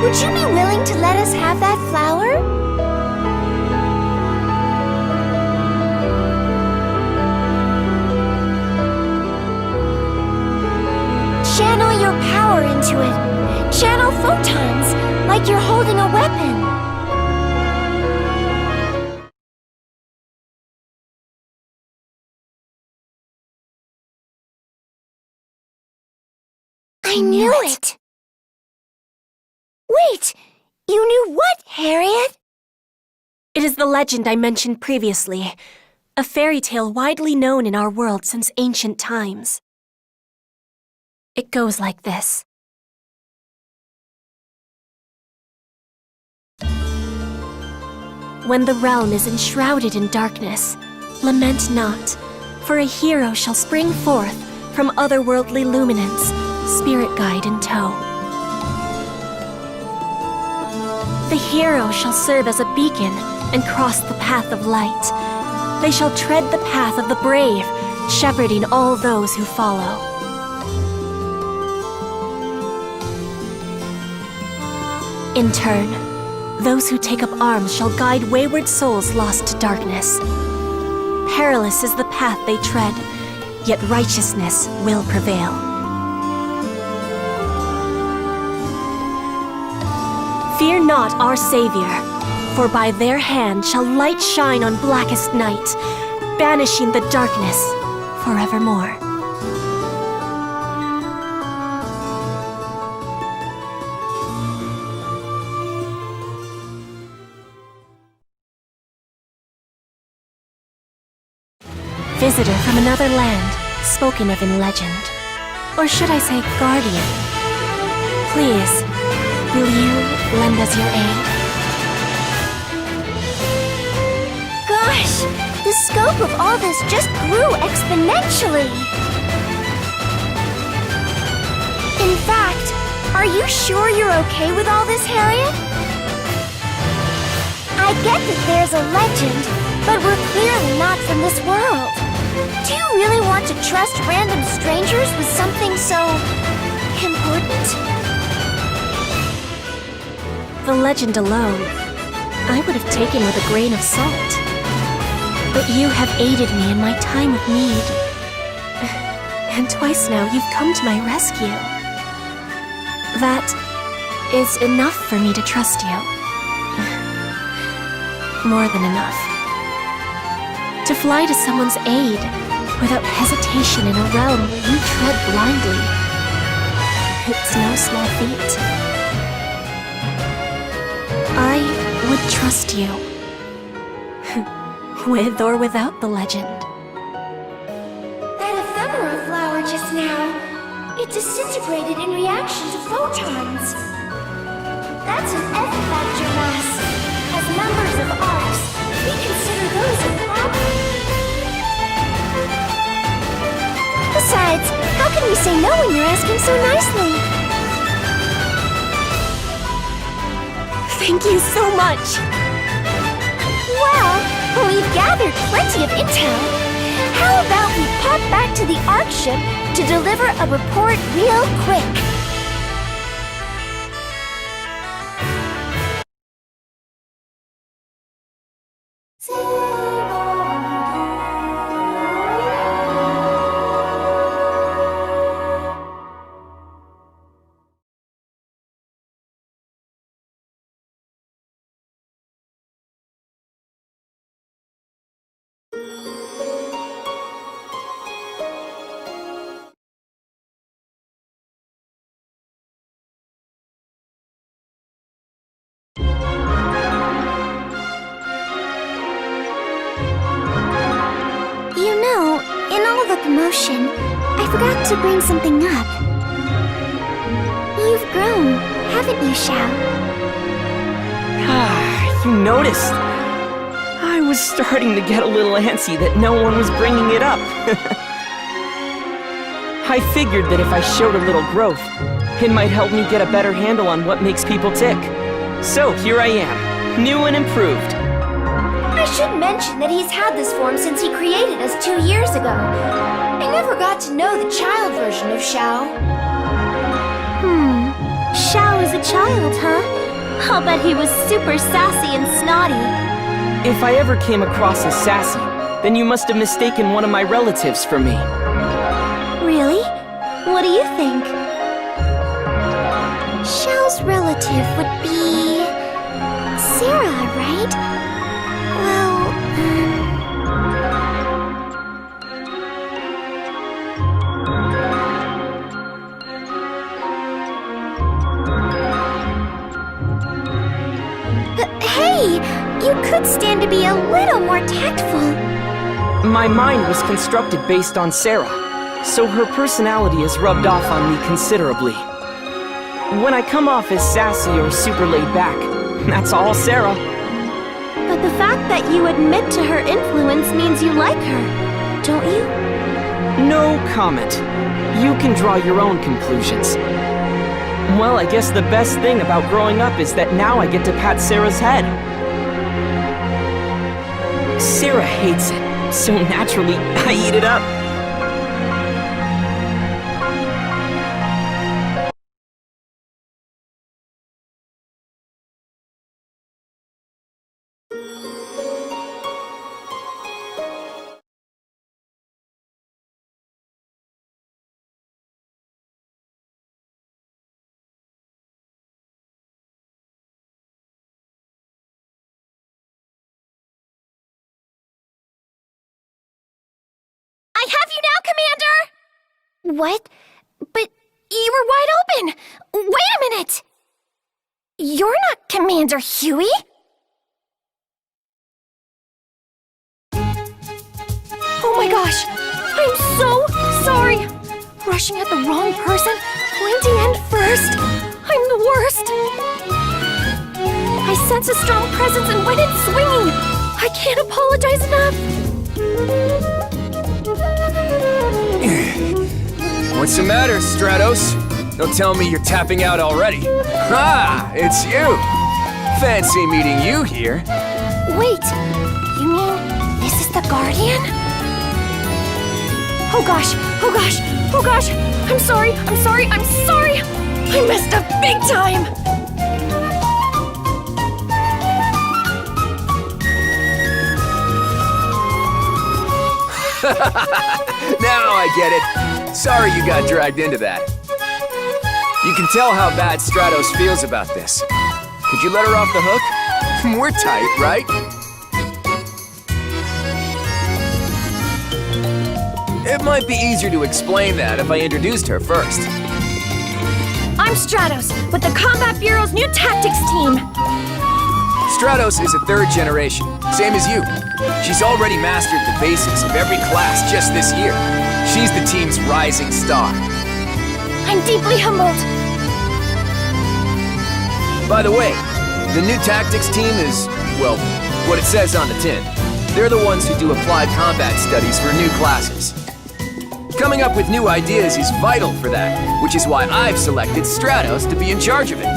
would you be willing to let us have that flower? Channel your power into it. Channel photons, like you're holding a weapon. I knew it! Wait! You knew what, Harriet? It is the legend I mentioned previously, a fairy tale widely known in our world since ancient times. It goes like this. When the realm is enshrouded in darkness, lament not, for a hero shall spring forth from otherworldly luminance, spirit guide in tow. The hero shall serve as a beacon and cross the path of light. They shall tread the path of the brave, shepherding all those who follow. In turn, those who take up arms shall guide wayward souls lost to darkness. Perilous is the path they tread, yet righteousness will prevail. Fear not our Savior, for by their hand shall light shine on blackest night, banishing the darkness forevermore. Visitor from another land, spoken of in legend. Or should I say guardian? Please, will you lend us your aid? Gosh, the scope of all this just grew exponentially. In fact, are you sure you're okay with all this, Harriet? I get that there's a legend, but we're clearly not from this world. Do you really want to trust random strangers with something so important? The legend alone, I would have taken with a grain of salt. But you have aided me in my time of need. And twice now you've come to my rescue. That is enough for me to trust you. More than enough. To fly to someone's aid without hesitation in a realm where you tread blindly. It's no small feat. I would trust you. With or without the legend. That ephemera flower just now, it disintegrated in reaction to photons. That's an F-factor mass. As members of Arx, we consider those a problem. Besides, how can we say no when you're asking so nicely? Thank you so much! Well, We've gathered plenty of intel. How about we pop back to the Ark ship to deliver a report real quick? You know, in all the commotion, I forgot to bring something up. You've grown, haven't you, Xiao? Ah, you noticed. I was starting to get a little antsy that no one was bringing it up. I figured that if I showed a little growth, it might help me get a better handle on what makes people tick. So here I am, new and improved. I should mention that he's had this form since he created us 2 years ago. I never got to know the child version of Xiao. Xiao is a child, huh? I'll bet he was super sassy and snotty. If I ever came across as sassy, then you must have mistaken one of my relatives for me. Really? What do you think? Xiao's relative would be... Sarah, right? Well, Hey! You could stand to be a little more tactful. My mind was constructed based on Sarah, so her personality is rubbed off on me considerably. When I come off as sassy or super laid back, that's all Sarah. But the fact that you admit to her influence means you like her, don't you? No comment. You can draw your own conclusions. Well, I guess the best thing about growing up is that now I get to pat Sarah's head. Sarah hates it, so naturally, I eat it up. I have you now, Commander! What? But you were wide open! Wait a minute! You're not Commander Huey? Oh my gosh! I'm so sorry! Rushing at the wrong person, pointing end first. I'm the worst! I sense a strong presence and went in swinging! I can't apologize enough! What's the matter, Stratos? Don't tell me you're tapping out already. Ah, it's you! Fancy meeting you here. Wait, you mean this is the Guardian? Oh gosh, oh gosh, oh gosh! I'm sorry! I messed up big time! Now I get it. Sorry you got dragged into that. You can tell how bad Stratos feels about this. Could you let her off the hook? We're tight, right? It might be easier to explain that if I introduced her first. I'm Stratos, with the Combat Bureau's new tactics team! Stratos is a third generation, same as you. She's already mastered the basics of every class just this year. She's the team's rising star. I'm deeply humbled. By the way, the new tactics team is, well, what it says on the tin. They're the ones who do applied combat studies for new classes. Coming up with new ideas is vital for that, which is why I've selected Stratos to be in charge of it.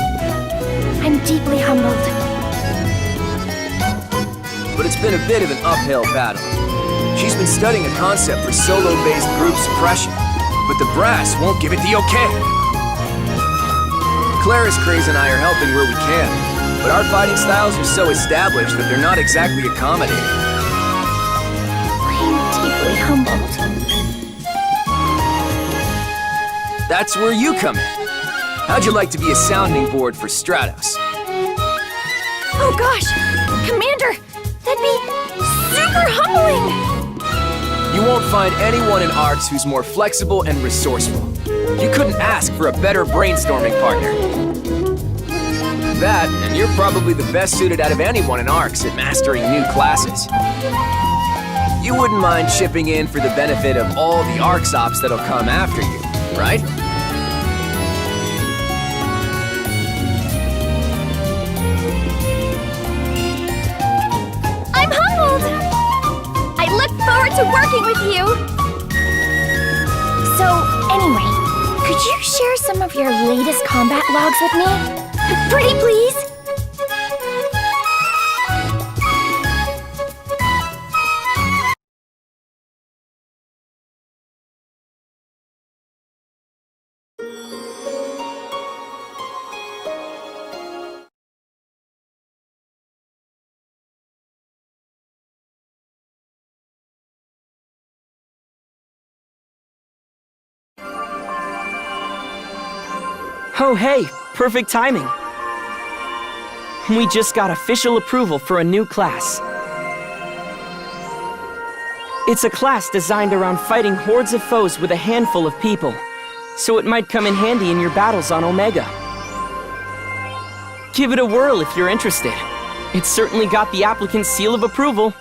I'm deeply humbled. but it's been a bit of an uphill battle. She's been studying a concept for solo-based group suppression, but the brass won't give it the okay. Claris, Craze, and I are helping where we can, but our fighting styles are so established that they're not exactly accommodating. I'm deeply humbled. That's where you come in. How'd you like to be a sounding board for Stratos? Oh gosh! Commander! That'd be super humbling! You won't find anyone in ARCS who's more flexible and resourceful. You couldn't ask for a better brainstorming partner. That, and you're probably the best suited out of anyone in ARCS at mastering new classes. You wouldn't mind chipping in for the benefit of all the ARCS ops that'll come after you, right? I'm humbled! I look forward to working with you! So, anyway, could you share some of your latest combat logs with me? Pretty please? Oh hey, perfect timing. We just got official approval for a new class. It's a class designed around fighting hordes of foes with a handful of people, so it might come in handy in your battles on Omega. Give it a whirl if you're interested. It's certainly got the applicant's seal of approval.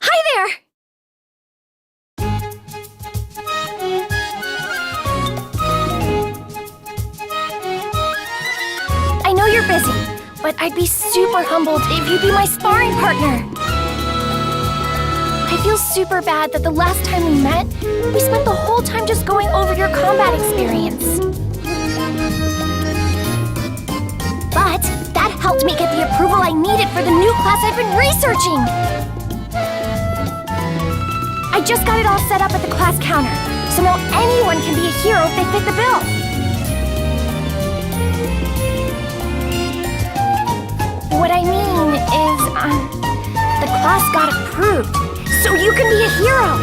Hi there! I know you're busy, but I'd be super humbled if you'd be my sparring partner. I feel super bad that the last time we met, we spent the whole time just going over your combat experience. But that helped me get the approval I needed for the new class I've been researching. I just got it all set up at the class counter, so now anyone can be a hero if they fit the bill. What I mean is, the class got approved, so you can be a hero.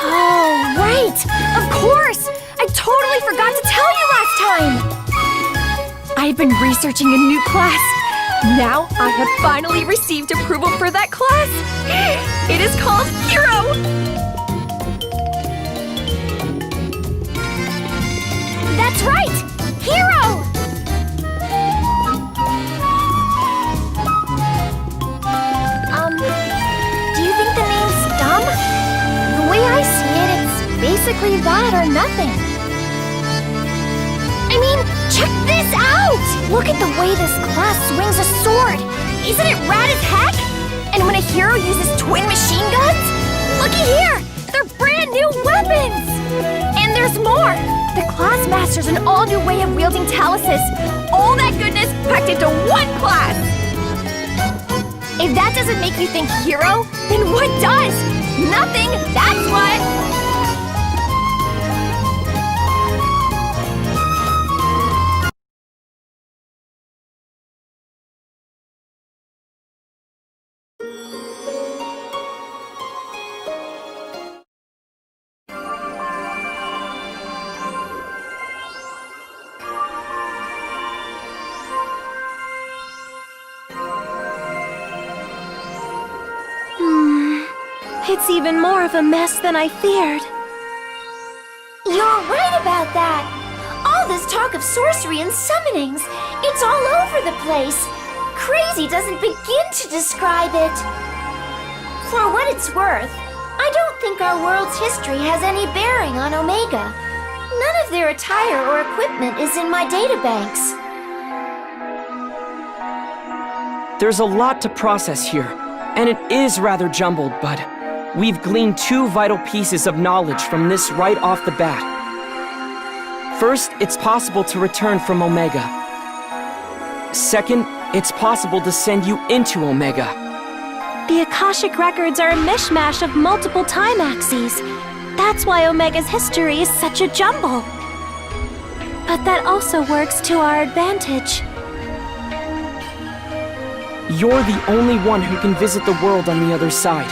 Oh, right! Of course! I totally forgot to tell you last time! I've been researching a new class. Now I have finally received approval for that class. It is called Hero. That's right, Hero. Do you think the name's dumb? The way I see it, it's basically that or nothing. I mean, check this out! Look at the way this class swings a sword! Isn't it rad as heck? And when a hero uses twin machine guns, looky here! They're brand new weapons! And there's more! The class masters an all-new way of wielding Taluses. All that goodness packed into one class! If that doesn't make you think hero, then what does? Nothing, that's what! It's even more of a mess than I feared. You're right about that! All this talk of sorcery and summonings, it's all over the place. Crazy doesn't begin to describe it. For what it's worth, I don't think our world's history has any bearing on Omega. none of their attire or equipment is in my databanks. There's a lot to process here, and it is rather jumbled, but we've gleaned two vital pieces of knowledge from this right off the bat. First, it's possible to return from Omega. Second, it's possible to send you into Omega. The Akashic Records are a mishmash of multiple time axes. That's why Omega's history is such a jumble. But that also works to our advantage. You're the only one who can visit the world on the other side.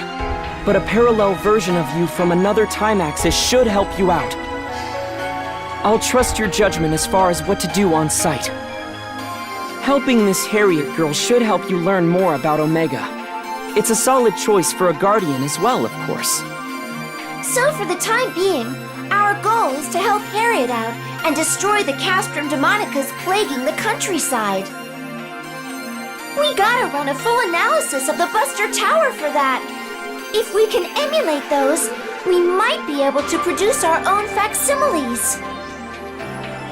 But a parallel version of you from another time axis should help you out. I'll trust your judgment as far as what to do on site. Helping this Harriet girl should help you learn more about Omega. It's a solid choice for a guardian as well, of course. So for the time being, our goal is to help Harriet out and destroy the Castrum Demonicas plaguing the countryside. We gotta run a full analysis of the Buster Tower for that. If we can emulate those, we might be able to produce our own facsimiles.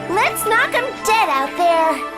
Let's knock 'em dead out there!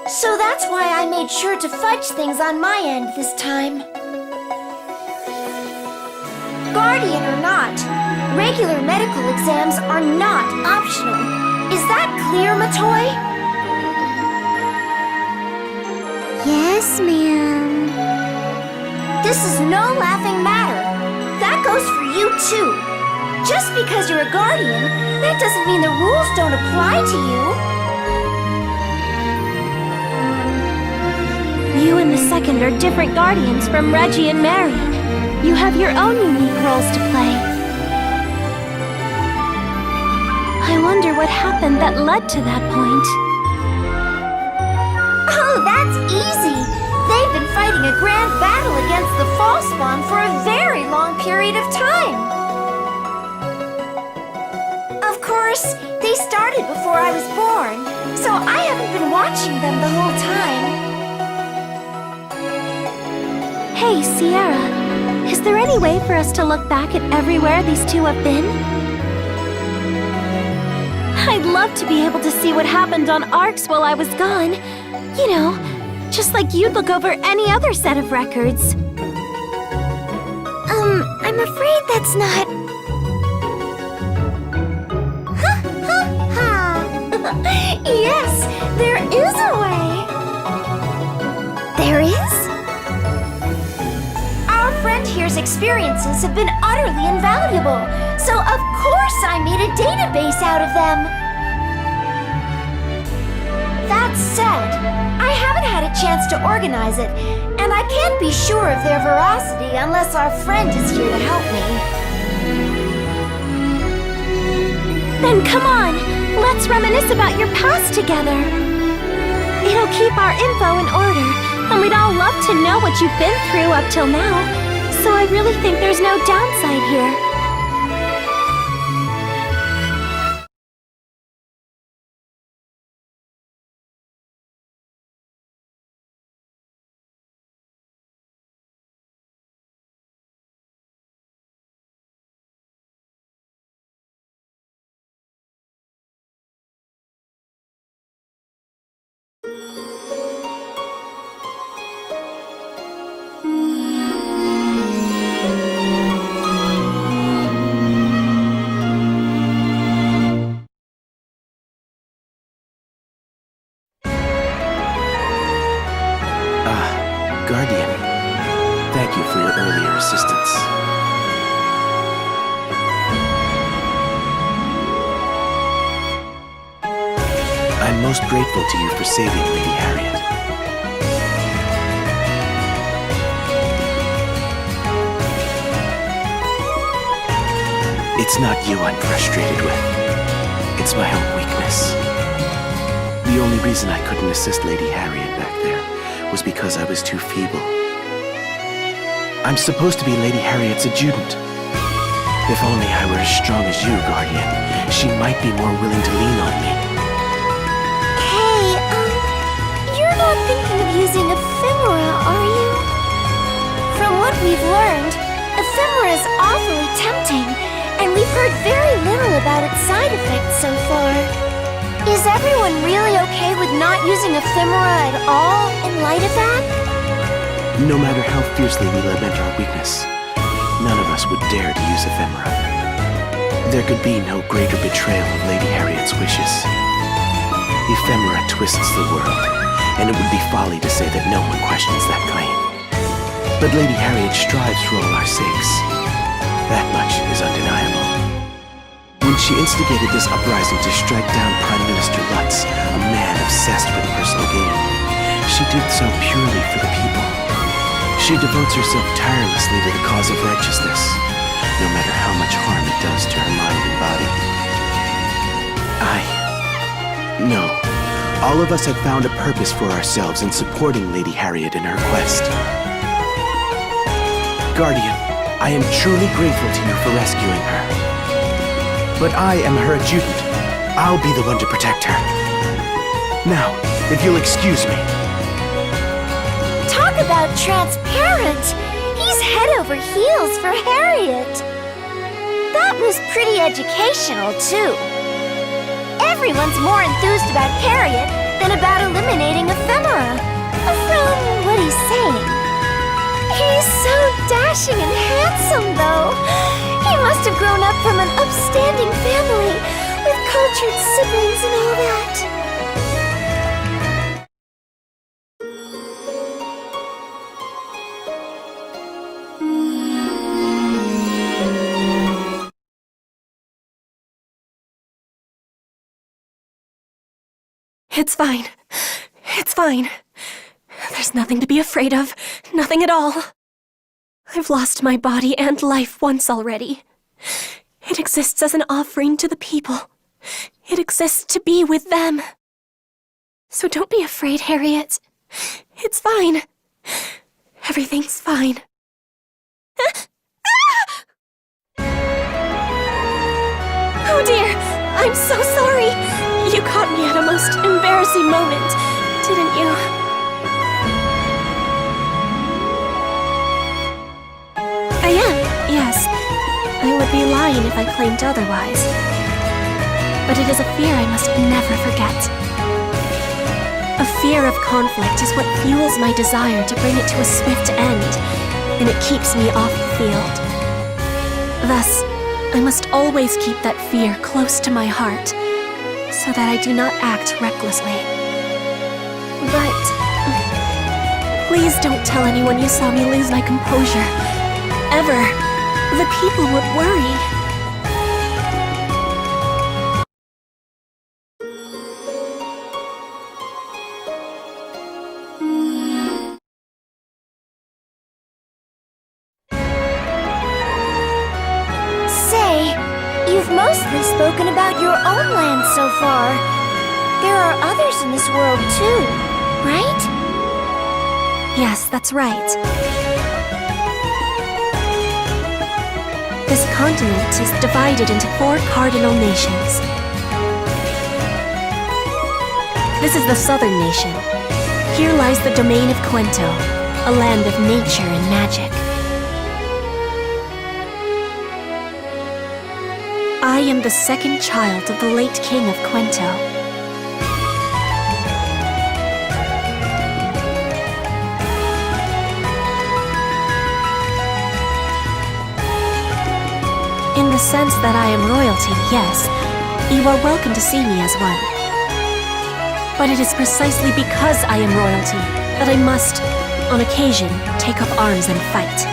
So that's why I made sure to fudge things on my end this time. Guardian or not, regular medical exams are not optional. Is that clear, Matoy? Yes, ma'am. This is no laughing matter. That goes for you, too. Just because you're a guardian, that doesn't mean the rules don't apply to you. You and the second are different guardians from Reggie and Mary. You have your own unique roles to play. I wonder what happened that led to that point. Oh, that's easy. They've been fighting a grand battle against the Fall Spawn for a very long period of time. Of course, they started before I was born, so I haven't been watching them the whole time. Hey, Sierra, is there any way for us to look back at everywhere these two have been? I'd love to be able to see what happened on ARCs while I was gone. You know, just like you'd look over any other set of records. I'm afraid that's not... Yes, there is a way. There is? Our friend here's experiences have been utterly invaluable, so of course I made a database out of them. That said, I haven't had a chance to organize it, and I can't be sure of their veracity unless our friend is here to help me. Then come on, let's reminisce about your past together. It'll keep our info in order, and we'd all love to know what you've been through up till now. So I really think there's no downside here. Guardian, thank you for your earlier assistance. I'm most grateful to you for saving Lady Harriet. It's not you I'm frustrated with. It's my own weakness. The only reason I couldn't assist Lady Harriet back there was because I was too feeble. I'm supposed to be Lady Harriet's adjutant. If only I were as strong as you, Guardian, she might be more willing to lean on me. Hey, you're not thinking of using ephemera, are you? From what we've learned, ephemera is awfully tempting, and we've heard very little about its side effects so far. Is everyone really okay with not using ephemera at all in light of that? No matter how fiercely we lament our weakness, none of us would dare to use ephemera. There could be no greater betrayal of Lady Harriet's wishes. Ephemera twists the world, and it would be folly to say that no one questions that claim. But Lady Harriet strives for all our sakes. That much is undeniable. When she instigated this uprising to strike down Prime Minister Lutz, a man obsessed with personal gain, she did so purely for the people. She devotes herself tirelessly to the cause of righteousness, no matter how much harm it does to her mind and body. No. All of us have found a purpose for ourselves in supporting Lady Harriet in her quest. Guardian, I am truly grateful to you for rescuing her. But I am her adjutant. I'll be the one to protect her. Now, if you'll excuse me. Talk about transparent! He's head over heels for Harriet! That was pretty educational, too. Everyone's more enthused about Harriet than about eliminating ephemera. From what he's saying. He's so dashing and handsome, though. He must have grown up from an upstanding family with cultured siblings and all that. It's fine. It's fine. There's nothing to be afraid of. Nothing at all. I've lost my body and life once already. It exists as an offering to the people. It exists to be with them. So don't be afraid, Harriet. It's fine. Everything's fine. Oh dear, I'm so sorry. You caught me at a most embarrassing moment, didn't you? I am, yes. I would be lying if I claimed otherwise. But it is a fear I must never forget. A fear of conflict is what fuels my desire to bring it to a swift end, and it keeps me off the field. Thus, I must always keep that fear close to my heart, so that I do not act recklessly. But please don't tell anyone you saw me lose my composure. Ever. The people would worry. You've mostly spoken about your own land so far. There are others in this world too, right? Yes, that's right. This continent is divided into 4 cardinal nations. This is the southern nation. Here lies the domain of Quento, a land of nature and magic. I am the second child of the late king of Quento. In the sense that I am royalty, yes, you are welcome to see me as one. But it is precisely because I am royalty that I must, on occasion, take up arms and fight.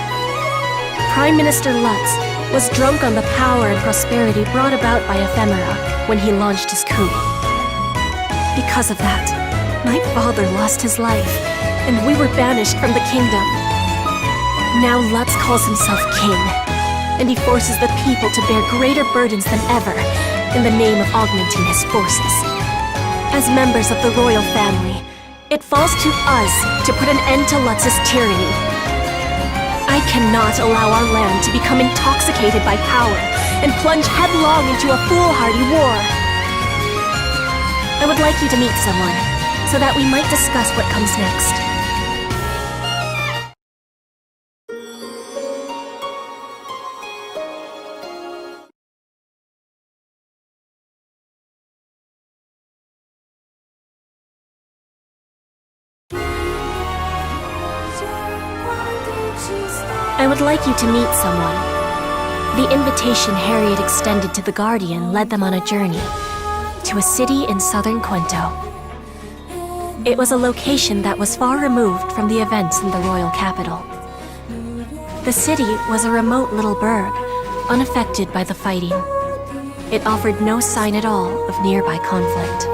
Prime Minister Lutz was drunk on the power and prosperity brought about by Ephemera when he launched his coup. Because of that, my father lost his life, and we were banished from the kingdom. Now Lutz calls himself king, and he forces the people to bear greater burdens than ever in the name of augmenting his forces. As members of the royal family, it falls to us to put an end to Lutz's tyranny. I cannot allow our land to become intoxicated by power and plunge headlong into a foolhardy war. I would like you to meet someone, so that we might discuss what comes next. I would like you to meet someone. The invitation Harriet extended to the Guardian led them on a journey to a city in southern Quento. It was a location that was far removed from the events in the royal capital. The city was a remote little burg, unaffected by the fighting. It offered no sign at all of nearby conflict.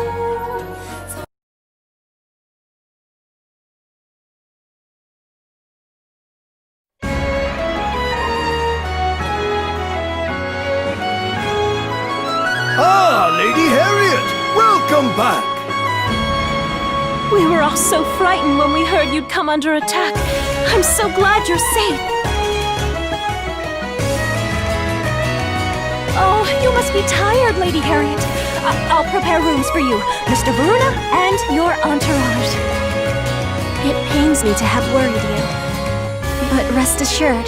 Lady Harriet! Welcome back! We were all so frightened when we heard you'd come under attack. I'm so glad you're safe. Oh, you must be tired, Lady Harriet. I'll prepare rooms for you, Mr. Varuna, and your entourage. It pains me to have worried you. But rest assured,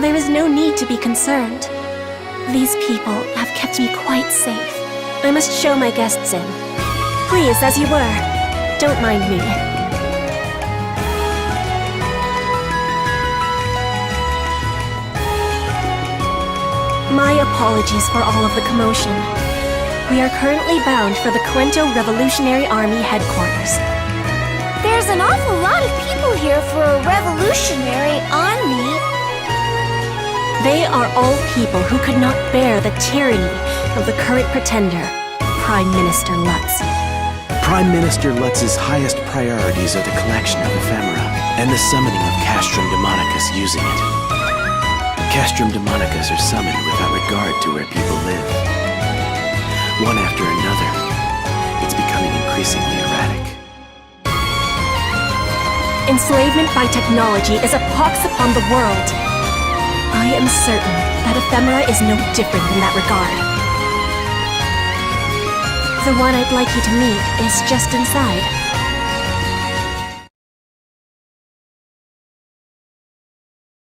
there is no need to be concerned. These people have kept me quite safe. I must show my guests in. Please, as you were. Don't mind me. My apologies for all of the commotion. We are currently bound for the Quento Revolutionary Army headquarters. There's an awful lot of people here for a revolutionary army. They are all people who could not bear the tyranny of the current pretender, Prime Minister Lutz. Prime Minister Lutz's highest priorities are the collection of ephemera and the summoning of Castrum Demonicus using it. Castrum Demonicus are summoned without regard to where people live. One after another, it's becoming increasingly erratic. Enslavement by technology is a pox upon the world. I am certain that ephemera is no different in that regard. The one I'd like you to meet is just inside.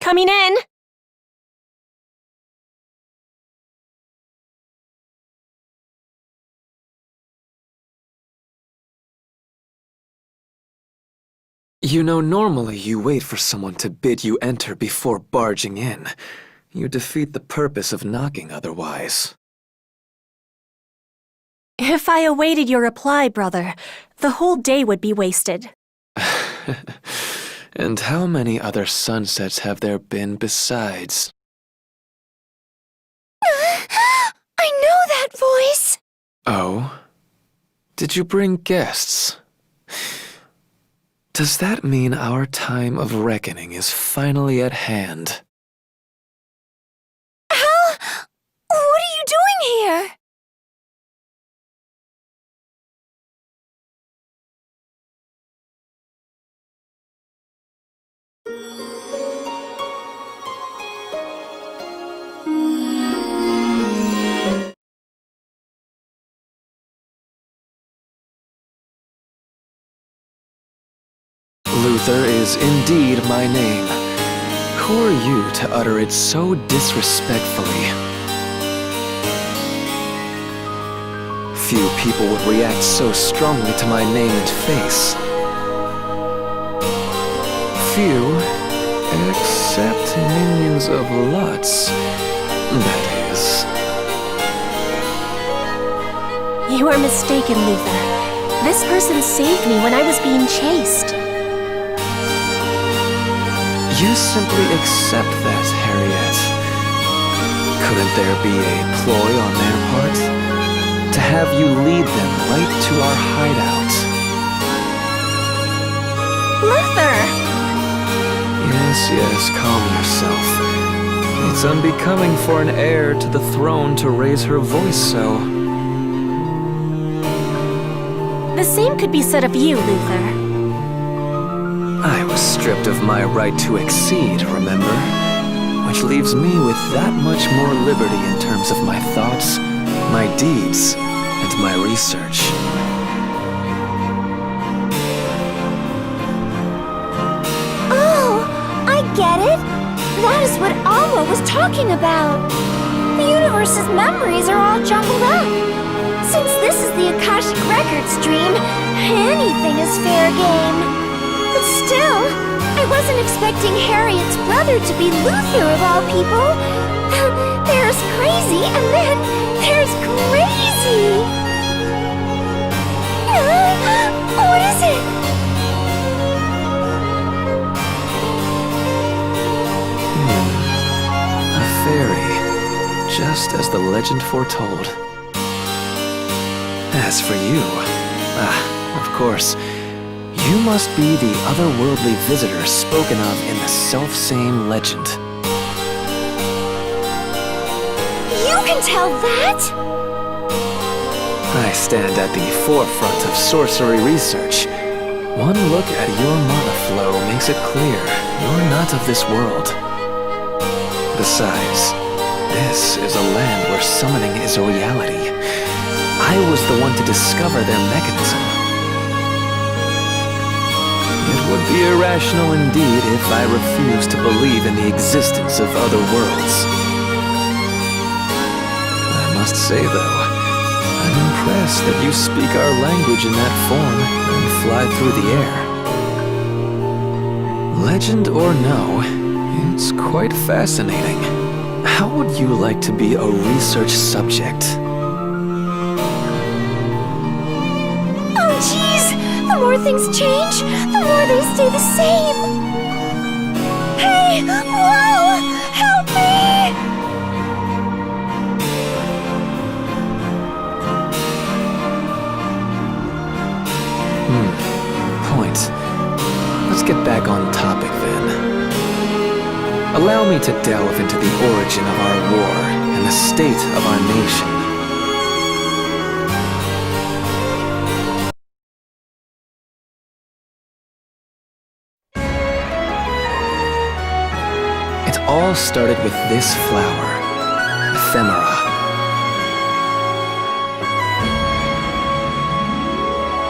Coming in! You know, normally you wait for someone to bid you enter before barging in. You defeat the purpose of knocking otherwise. If I awaited your reply, brother, the whole day would be wasted. And how many other sunsets have there been besides? I know that voice! Oh? Did you bring guests? Does that mean our time of reckoning is finally at hand? Hal! What are you doing is indeed my name. Who are you to utter it so disrespectfully? Few people would react so strongly to my name and face. Few, except minions of Lutz, that is. You are mistaken, Luther. This person saved me when I was being chased. You simply accept that, Harriet. Couldn't there be a ploy on their part? To have you lead them right to our hideout? Luther! Yes, calm yourself. It's unbecoming for an heir to the throne to raise her voice so. The same could be said of you, Luther. I was stripped of my right to exceed, remember? Which leaves me with that much more liberty in terms of my thoughts, my deeds, and my research. Oh, I get it. That is what Alma was talking about. The universe's memories are all jumbled up. Since this is the Akashic Records dream, anything is fair game. But still, I wasn't expecting Harriet's brother to be Luther of all people. There's crazy, and then there's crazy. What is it? A fairy, just as the legend foretold. As for you, of course, you must be the otherworldly visitor spoken of in the selfsame legend. You can tell that? I stand at the forefront of sorcery research. One look at your mana flow makes it clear you're not of this world. Besides, this is a land where summoning is a reality. I was the one to discover their mechanism. It would be irrational indeed if I refused to believe in the existence of other worlds. I must say, though, I'm impressed that you speak our language in that form and fly through the air. Legend or no, it's quite fascinating. How would you like to be a research subject? Oh, jeez! The more things change, the more they stay the same. Hey! Whoa! Help me! Point. Let's get back on topic then. Allow me to delve into the origin of our war and the state of our nation. It all started with this flower, ephemera.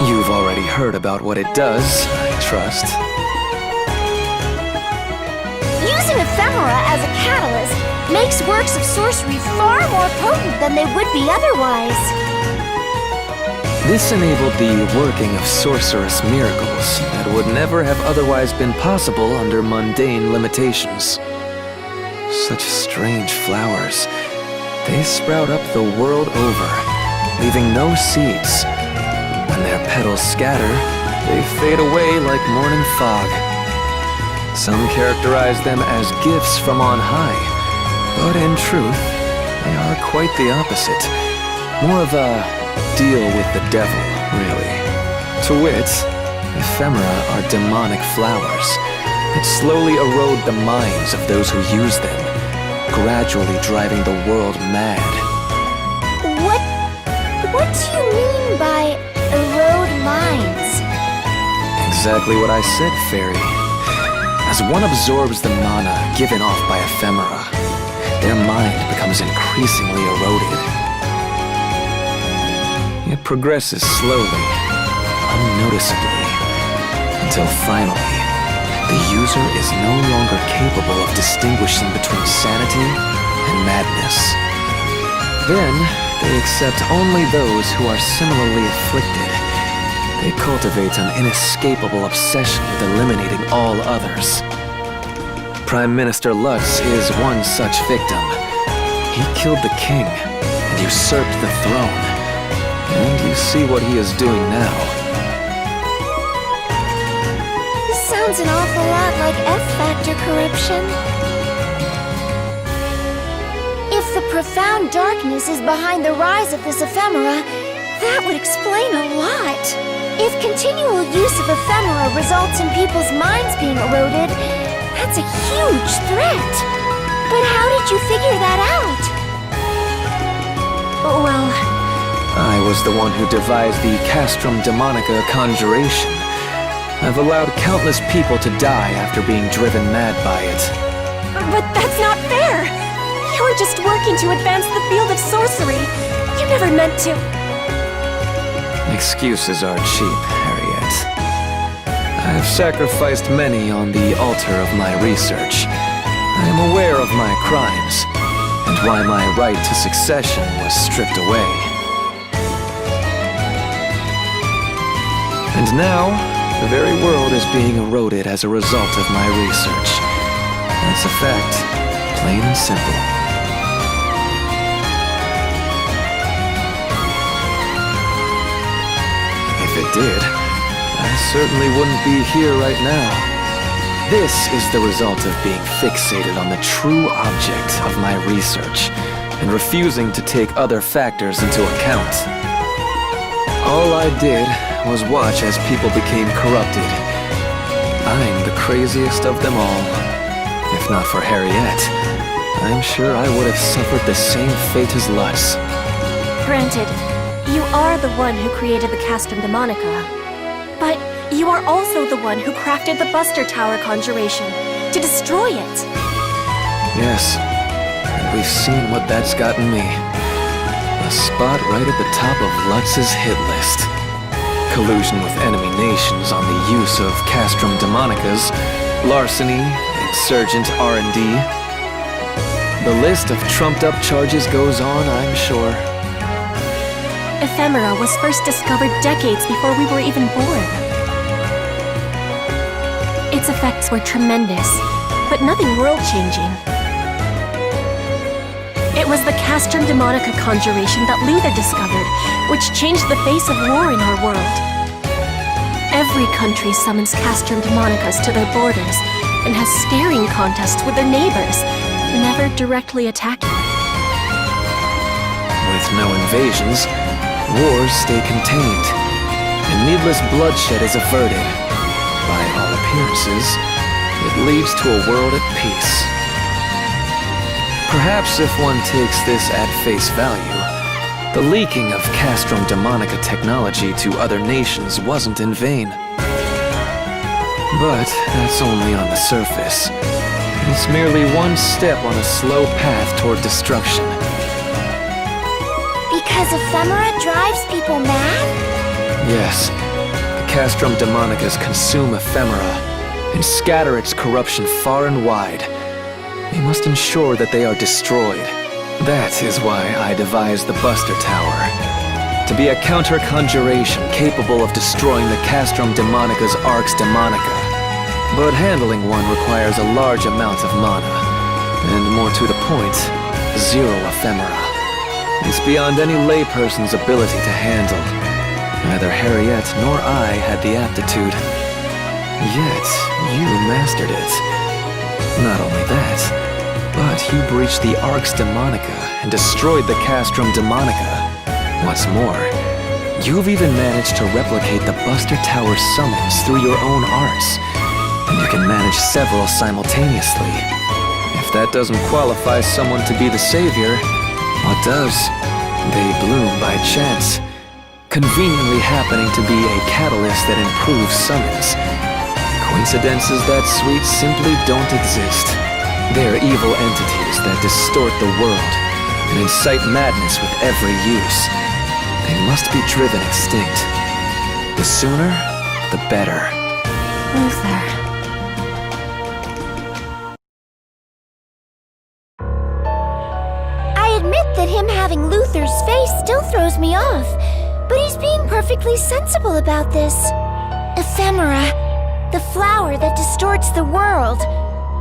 You've already heard about what it does, I trust. Using ephemera as a catalyst makes works of sorcery far more potent than they would be otherwise. This enabled the working of sorcerous miracles that would never have otherwise been possible under mundane limitations. Such strange flowers. They sprout up the world over, leaving no seeds. When their petals scatter, they fade away like morning fog. Some characterize them as gifts from on high, but in truth, they are quite the opposite. More of a deal with the devil, really. To wit, ephemera are demonic flowers that slowly erode the minds of those who use them, gradually driving the world mad. What do you mean by erode minds? Exactly what I said, Fairy. As one absorbs the mana given off by ephemera, their mind becomes increasingly eroded. It progresses slowly, unnoticeably, until finally, user is no longer capable of distinguishing between sanity and madness. Then, they accept only those who are similarly afflicted. They cultivate an inescapable obsession with eliminating all others. Prime Minister Lutz is one such victim. He killed the king and usurped the throne. And you see what he is doing now. This sounds an awful lot like F-Factor corruption. If the profound darkness is behind the rise of this ephemera, that would explain a lot. If continual use of ephemera results in people's minds being eroded, that's a huge threat. But how did you figure that out? Well, I was the one who devised the Castrum Demonica conjuration. I've allowed countless people to die after being driven mad by it. but that's not fair! You were just working to advance the field of sorcery. You never meant to. Excuses are cheap, Harriet. I've sacrificed many on the altar of my research. I am aware of my crimes, and why my right to succession was stripped away. And now, the very world is being eroded as a result of my research. That's a fact, plain and simple. If it did, I certainly wouldn't be here right now. This is the result of being fixated on the true object of my research and refusing to take other factors into account. All I did was watch as people became corrupted. I'm the craziest of them all. If not for Harriet, I'm sure I would have suffered the same fate as Lutz. Granted, you are the one who created the Castrum Demonica. But you are also the one who crafted the Buster Tower conjuration to destroy it. Yes, and we've seen what that's gotten me. A spot right at the top of Lutz's hit list. Collusion with enemy nations on the use of Castrum Demonicas, larceny, insurgent R&D. The list of trumped-up charges goes on, I'm sure. Ephemera was first discovered decades before we were even born. Its effects were tremendous, but nothing world-changing. It was the Castrum Demonica conjuration that Luther discovered, which changed the face of war in our world. Every country summons Castrum Demonicas to their borders and has staring contests with their neighbors, never directly attacking. With no invasions, wars stay contained, and needless bloodshed is averted. By all appearances, it leads to a world at peace. Perhaps if one takes this at face value, the leaking of Castrum Demonica technology to other nations wasn't in vain. But that's only on the surface. It's merely one step on a slow path toward destruction. Because ephemera drives people mad? Yes, the Castrum Demonicas consume ephemera and scatter its corruption far and wide. We must ensure that they are destroyed. That is why I devised the Buster Tower. To be a counter-conjuration capable of destroying the Castrum Demonica's Arx Demonica. But handling one requires a large amount of mana. And more to the point, 0 ephemera. It's beyond any layperson's ability to handle. Neither Harriet nor I had the aptitude. Yet, you mastered it. Not only that, but you breached the Arx Demonica and destroyed the Castrum Demonica. What's more, you've even managed to replicate the Buster Tower summons through your own arts. And you can manage several simultaneously. If that doesn't qualify someone to be the savior, what does? They bloom by chance, conveniently happening to be a catalyst that improves summons. Coincidences that sweet simply don't exist. They're evil entities that distort the world and incite madness with every use. They must be driven extinct. The sooner, the better. Luther, admit that him having Luther's face still throws me off, but he's being perfectly sensible about this. Ephemera, the flower that distorts the world,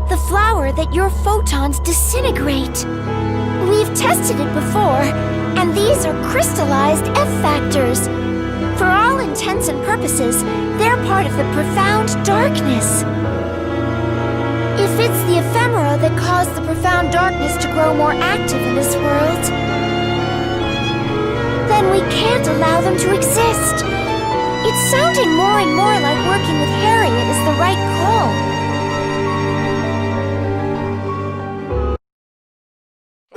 the flower that your photons disintegrate. We've tested it before, and these are crystallized F-factors. For all intents and purposes, they're part of the profound darkness. If it's the ephemera that caused the profound darkness to grow more active in this world, then we can't allow them to exist. It's sounding more and more like working with Harriet is the right call.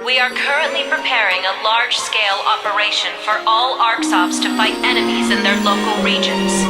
We are currently preparing a large-scale operation for all ArcSops to fight enemies in their local regions.